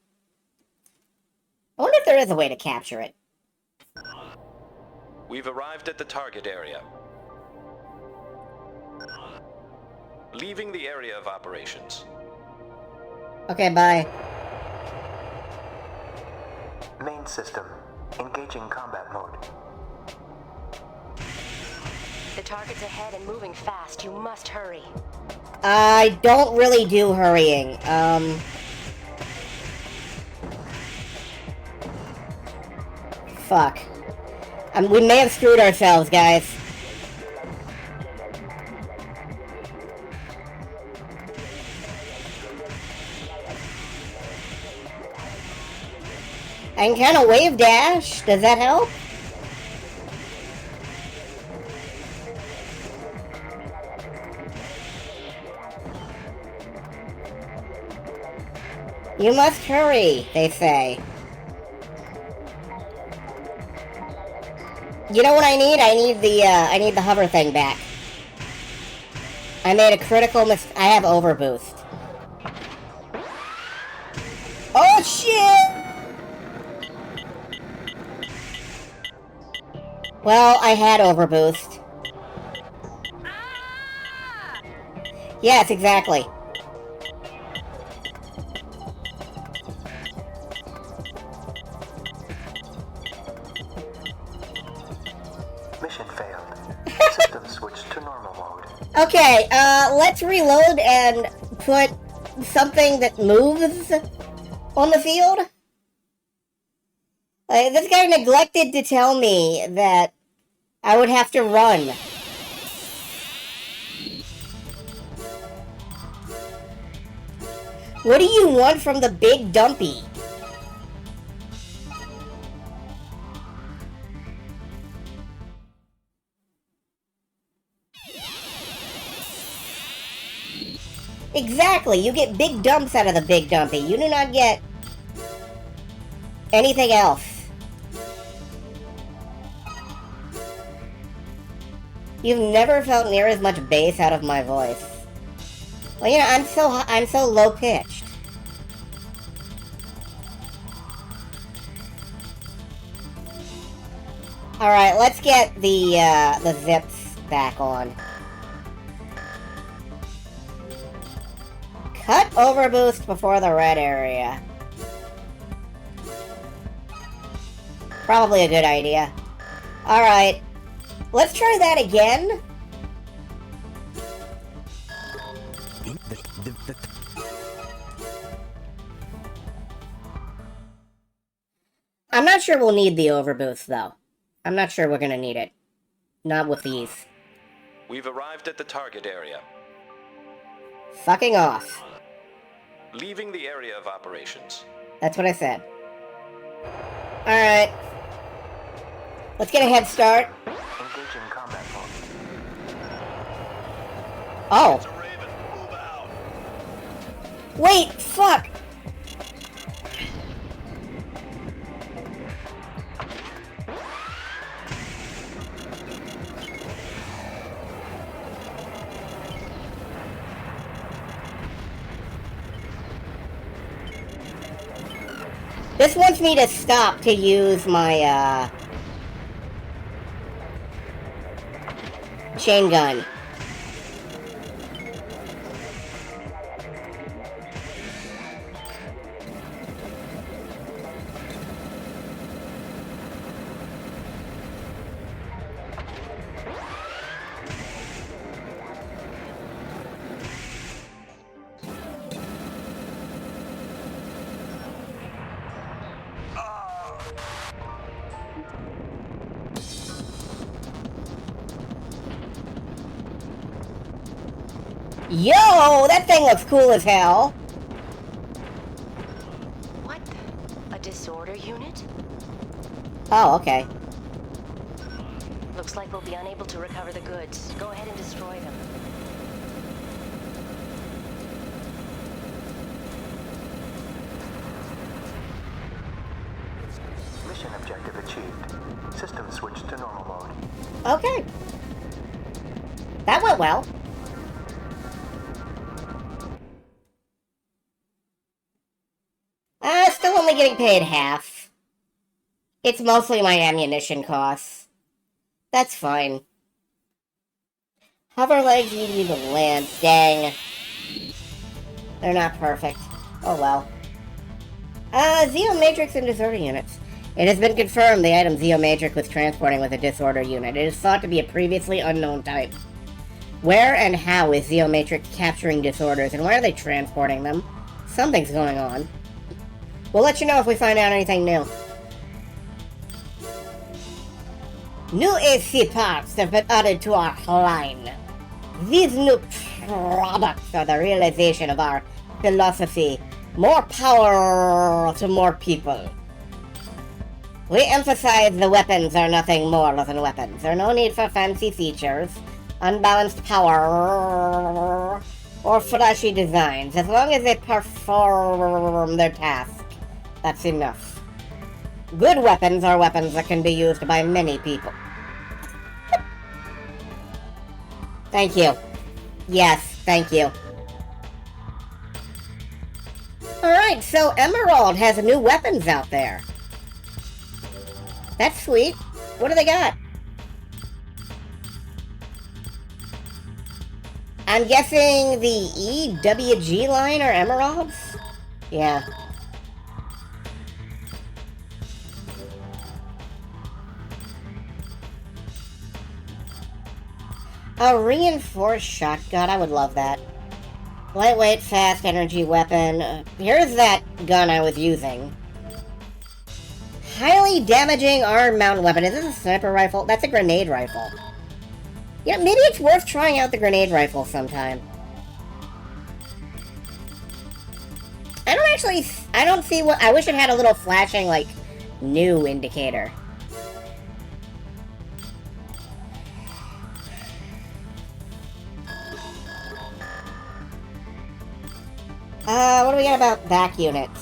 I wonder if there is a way to capture it. We've arrived at the target area. Leaving the area of operations. Okay, bye. Main system. Engaging combat mode. The target's ahead and moving fast. You must hurry. I don't really do hurrying. Fuck. We may have screwed ourselves, guys. I can kind of wave dash. Does that help? You must hurry, they say. You know what I need? I need the hover thing back. I made a critical mistake. I have overboost. Oh shit! Well, I had overboost. Yes, exactly. Okay, let's reload and put something that moves on the field. This guy neglected to tell me that I would have to run. What do you want from the big dumpy? Exactly, you get big dumps out of the big dumpy. You do not get anything else. You've never felt near as much bass out of my voice. Well, you know, I'm so low pitched. All right, let's get the zips back on. Cut overboost before the red area. Probably a good idea. All right. Let's try that again. I'm not sure we'll need the overboost, though. I'm not sure we're gonna need it. Not with these. We've arrived at the target area. Fucking off. Leaving the area of operations. That's what I said. Alright. Let's get a head start. Engaging combat mode. Oh. Wait, fuck! This wants me to stop to use my, chain gun. Yo, that thing looks cool as hell. What? A disorder unit? Oh, okay. Looks like we'll be unable to recover the goods. Go ahead and destroy them. Mission objective achieved. System switched to normal mode. Okay. That went well. Still only getting paid half. It's mostly my ammunition costs. That's fine. Hover legs need to be the land. Dang. They're not perfect. Oh well. Zeo Matrix and Disorder units. It has been confirmed the item Zeo Matrix was transporting with a Disorder unit. It is thought to be a previously unknown type. Where and how is Zeo Matrix capturing disorders, and why are they transporting them? Something's going on. We'll let you know if we find out anything new. New AC parts have been added to our line. These new products are the realization of our philosophy. More power to more people. We emphasize the weapons are nothing more than weapons. There's no need for fancy features, unbalanced power, or flashy designs. As long as they perform their task, that's enough. Good weapons are weapons that can be used by many people. Thank you. Yes, thank you. Alright, so Emerald has new weapons out there. That's sweet. What do they got? I'm guessing the EWG line are Emeralds? Yeah. A reinforced shotgun, I would love that. Lightweight, fast energy weapon. Here's that gun I was using. Highly damaging armed mountain weapon. Is this a sniper rifle? That's a grenade rifle. Yeah, maybe it's worth trying out the grenade rifle sometime. I don't see what, I wish it had a little flashing, like, new indicator. What do we got about back units?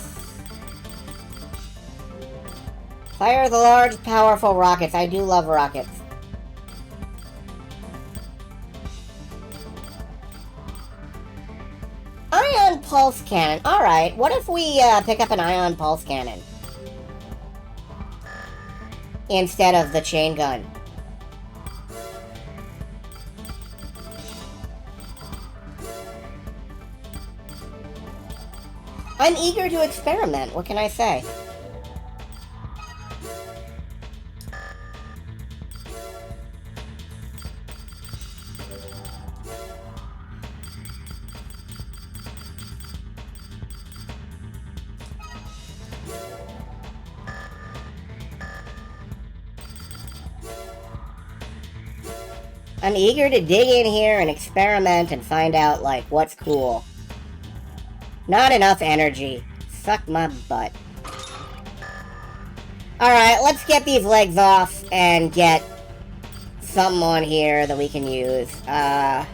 Fire the large, powerful rockets. I do love rockets. Ion pulse cannon. Alright, what if we pick up an ion pulse cannon? Instead of the chain gun. I'm eager to experiment, what can I say? I'm eager to dig in here and experiment and find out, like, what's cool. Not enough energy. Suck my butt. Alright, let's get these legs off and get something on here that we can use. I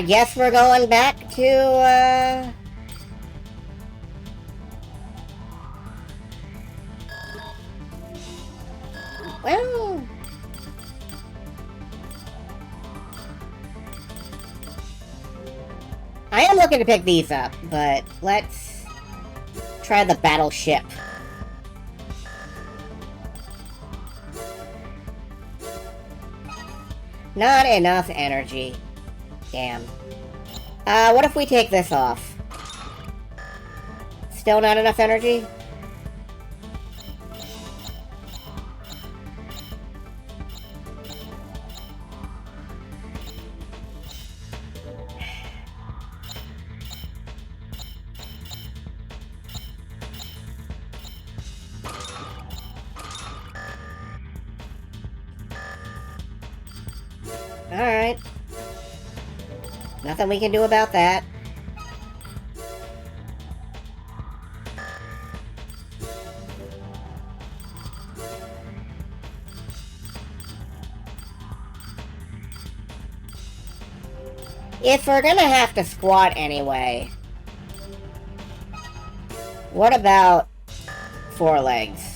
guess we're going back to, well, I am looking to pick these up, but let's try the battleship. Not enough energy. Damn. What if we take this off? Still not enough energy? Alright. Nothing we can do about that. If we're gonna have to squat anyway, what about 4 legs?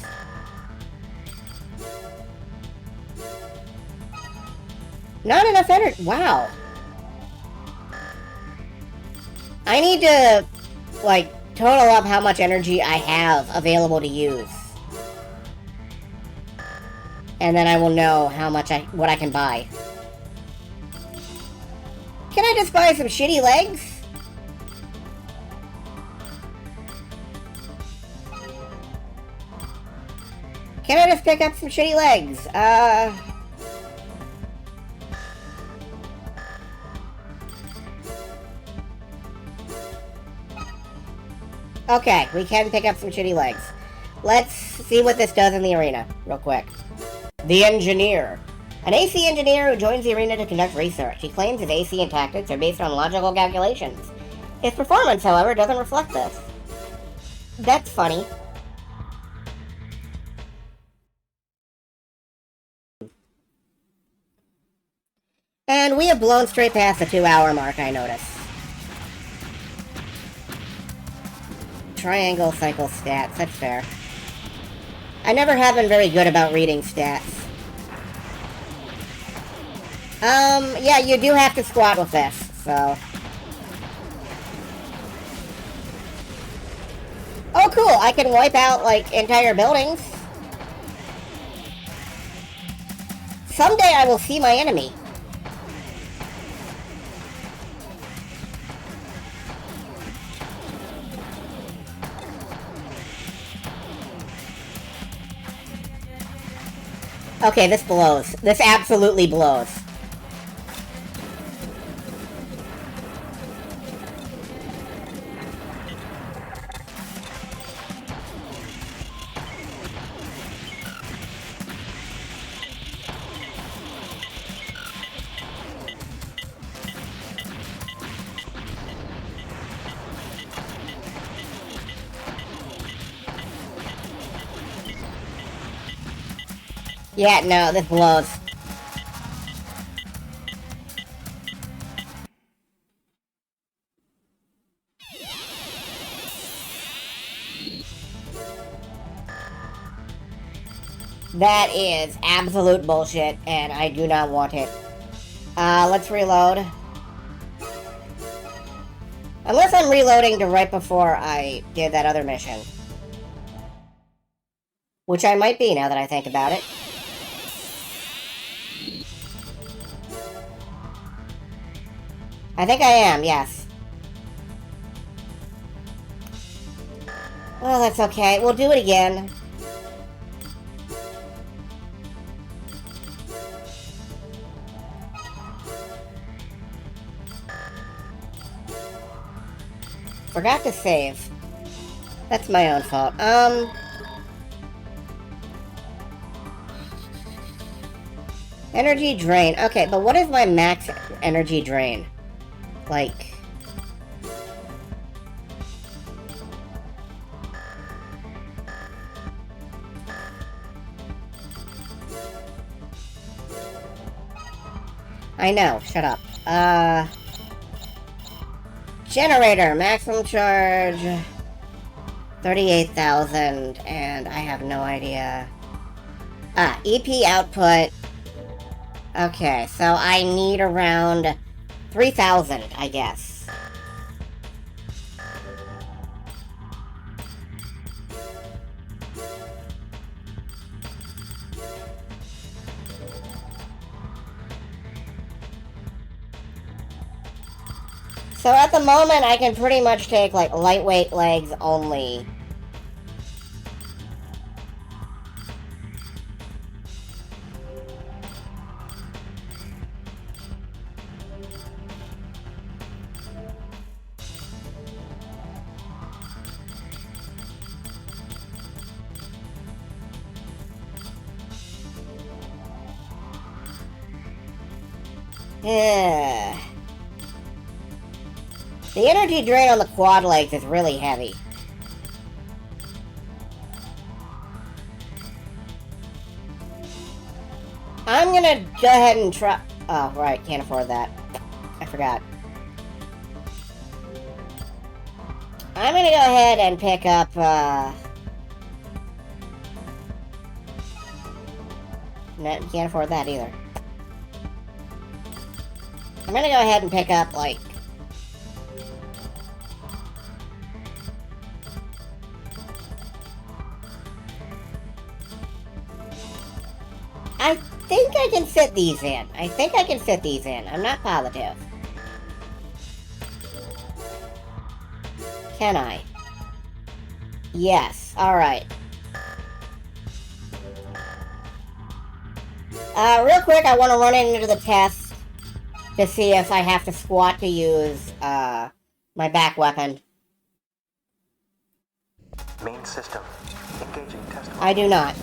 Not enough energy. Wow. I need to, like, total up how much energy I have available to use. And then I will know how much what I can buy. Can I just buy some shitty legs? Can I just pick up some shitty legs? Okay, we can pick up some shitty legs. Let's see what this does in the arena, real quick. The Engineer. An AC engineer who joins the arena to conduct research. He claims his AC and tactics are based on logical calculations. His performance, however, doesn't reflect this. That's funny. And we have blown straight past the 2-hour mark, I notice. Triangle cycle stats, that's fair. I never have been very good about reading stats. Yeah, you do have to squat with this, so. Oh, cool, I can wipe out, like, entire buildings. Someday I will see my enemy. Okay, this blows. This absolutely blows. Yeah, no, this blows. That is absolute bullshit, and I do not want it. Let's reload. Unless I'm reloading to right before I did that other mission. Which I might be, now that I think about it. I think I am, yes. Well, that's okay. We'll do it again. Forgot to save. That's my own fault. Energy drain. Okay, but what is my max energy drain? Like... I know, shut up. Generator, maximum charge... 38,000, and I have no idea. EP output... Okay, so I need around 3,000, I guess. So at the moment, I can pretty much take, like, lightweight legs only. Yeah. The energy drain on the quad legs is really heavy. I'm gonna go ahead and try... Oh, right, can't afford that. I forgot. I'm gonna go ahead and pick up, No, can't afford that either. I'm gonna go ahead and pick up, like... I think I can fit these in. I'm not positive. Can I? Yes. Alright. Real quick, I want to run into the test to see if I have to squat to use, my back weapon. Main system. Engaging test. I do not.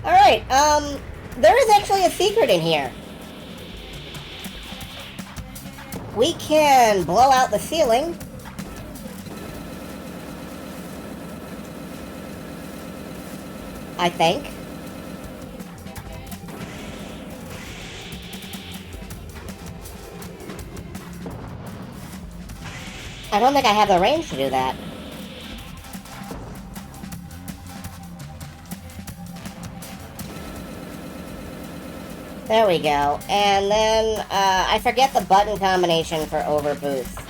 Alright, there is actually a secret in here. We can blow out the ceiling. I think. I don't think I have the range to do that. There we go. And then, I forget the button combination for overboost.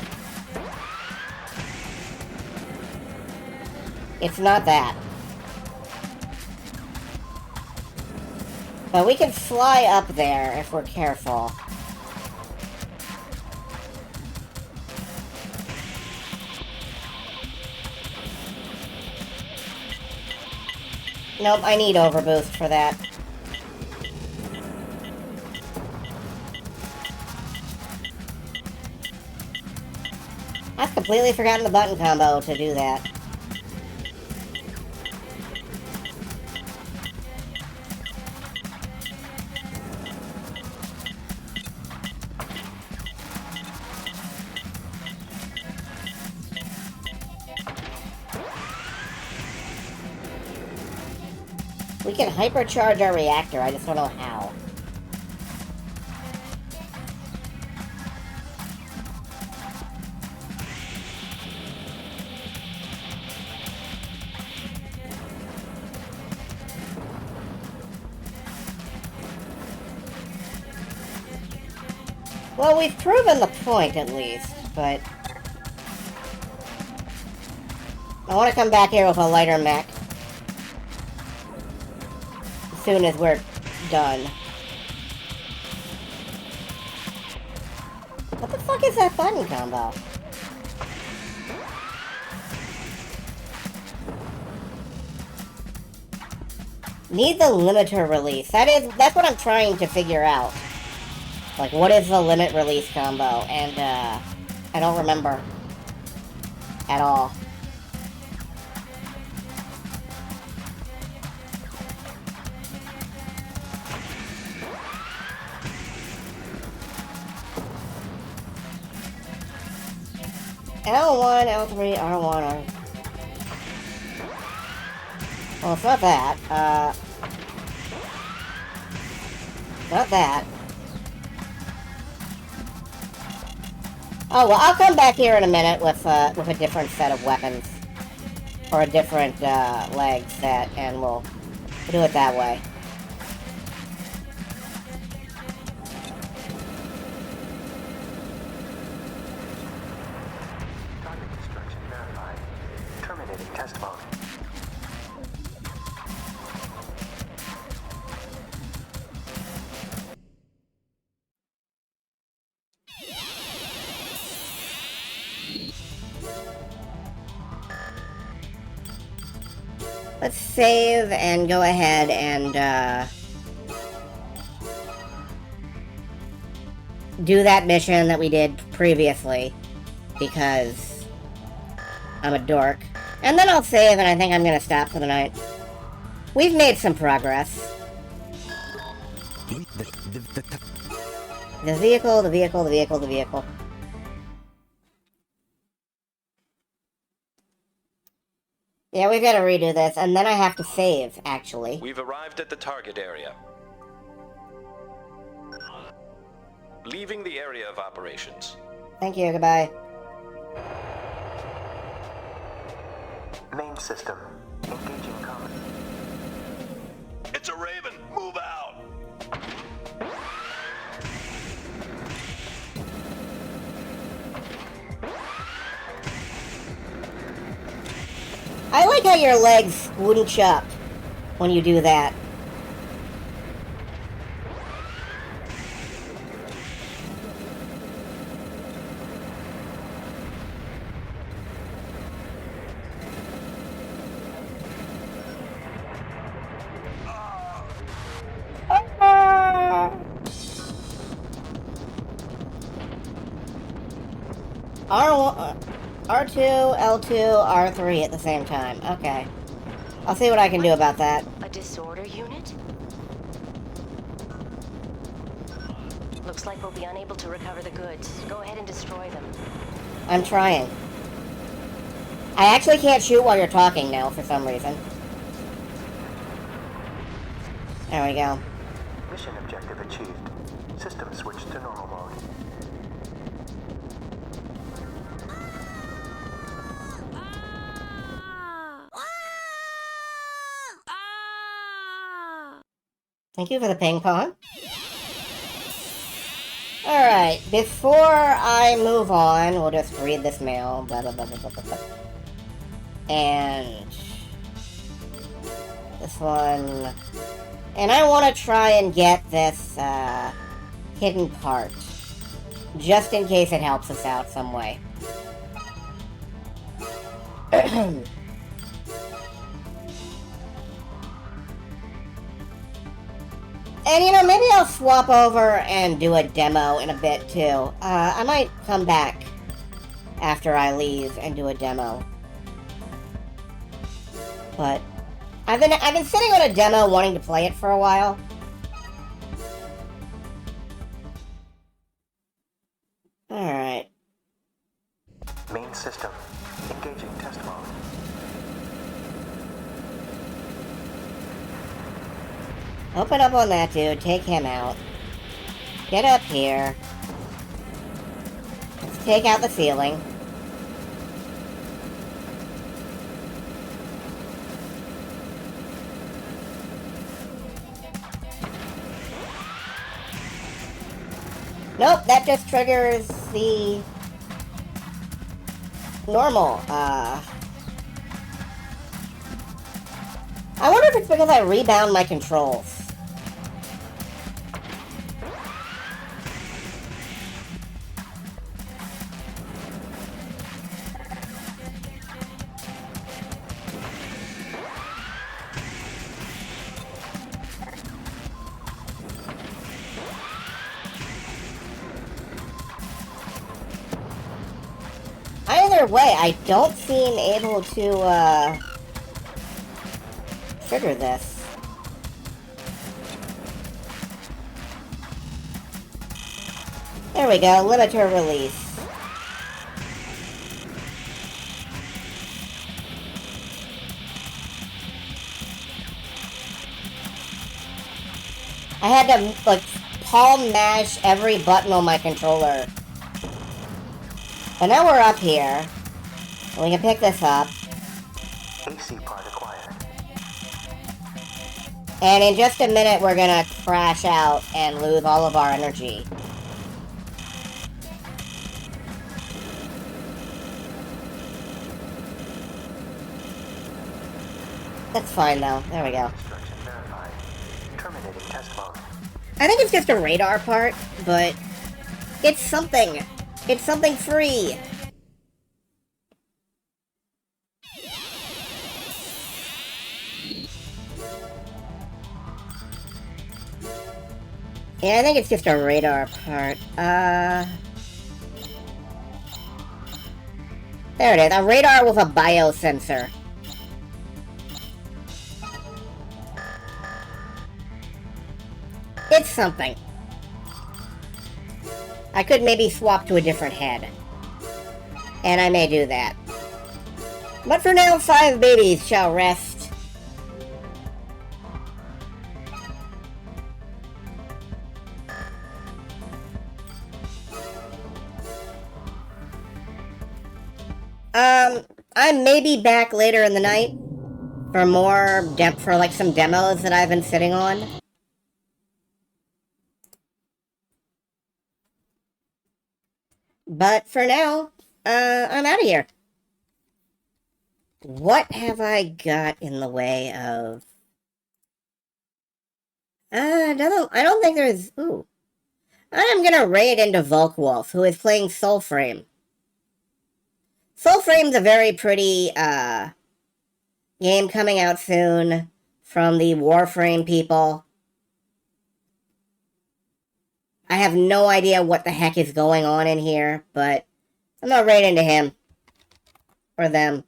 It's not that. But we can fly up there if we're careful. Nope, I need overboost for that. I've completely forgotten the button combo to do that. We can hypercharge our reactor, I just don't know how. Well, we've proven the point, at least, but... I want to come back here with a lighter mech. As soon as we're done. What the fuck is that button combo? Need the limiter release. That's what I'm trying to figure out. Like, what is the limit release combo? And, I don't remember. At all. L1, L3, R1, R... Well, it's not that. Not that. Oh, well, I'll come back here in a minute with a different set of weapons. Or a different, leg set, and we'll do it that way. Target destruction verified. Terminating test mode. Let's save and go ahead and, do that mission that we did previously, because I'm a dork. And then I'll save, and I think I'm gonna stop for the night. We've made some progress. The vehicle, the vehicle, the vehicle, the vehicle. Yeah, we've got to redo this, and then I have to save, actually. We've arrived at the target area. Leaving the area of operations. Thank you, goodbye. Main system. Engaging combat. It's a Raven! Move out! I like how your legs wouldn't up when you do that. R2, L2, R3 at the same time. Okay. I'll see what I can do about that. A disorder unit? Looks like we'll be unable to recover the goods. Go ahead and destroy them. I'm trying. I actually can't shoot while you're talking now, for some reason. There we go. Mission objective achieved. System switched to normal mode. Thank you for the ping pong. Alright, before I move on, we'll just read this mail. Blah, blah, blah, blah, blah, blah. And this one. And I want to try and get this hidden part. Just in case it helps us out some way. And, you know, maybe I'll swap over and do a demo in a bit, too. I might come back after I leave and do a demo. But I've been sitting on a demo wanting to play it for a while. Alright. Main system. Engaging test mode. Open up on that dude, take him out. Get up here. Let's take out the ceiling. Nope, that just triggers the normal, I wonder if it's because I rebound my controls. Either way, I don't seem able to, trigger this. There we go, limiter release. I had to, like, palm mash every button on my controller. But now we're up here, and we can pick this up. AC part acquired. And in just a minute, we're gonna crash out and lose all of our energy. That's fine, though. There we go. Instruction verified. Terminating test mode. I think it's just a radar part, but it's something. It's something free. Yeah, I think it's just a radar part. There it is. A radar with a biosensor. It's something. I could maybe swap to a different head. And I may do that. But for now, 5 babies shall rest. I may be back later in the night for more for like some demos that I've been sitting on. But for now, I'm out of here. What have I got in the way of? I don't think there's. Ooh, I'm gonna raid into Volkwolf, who is playing Soulframe. Soulframe's a very pretty game coming out soon from the Warframe people. I have no idea what the heck is going on in here, but I'm not right into him. Or them.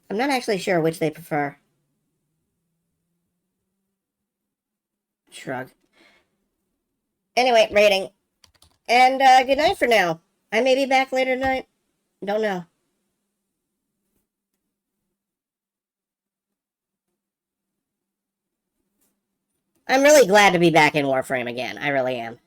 I'm not actually sure which they prefer. Shrug. Anyway, rating. And good night for now. I may be back later tonight. Don't know. I'm really glad to be back in Warframe again. I really am.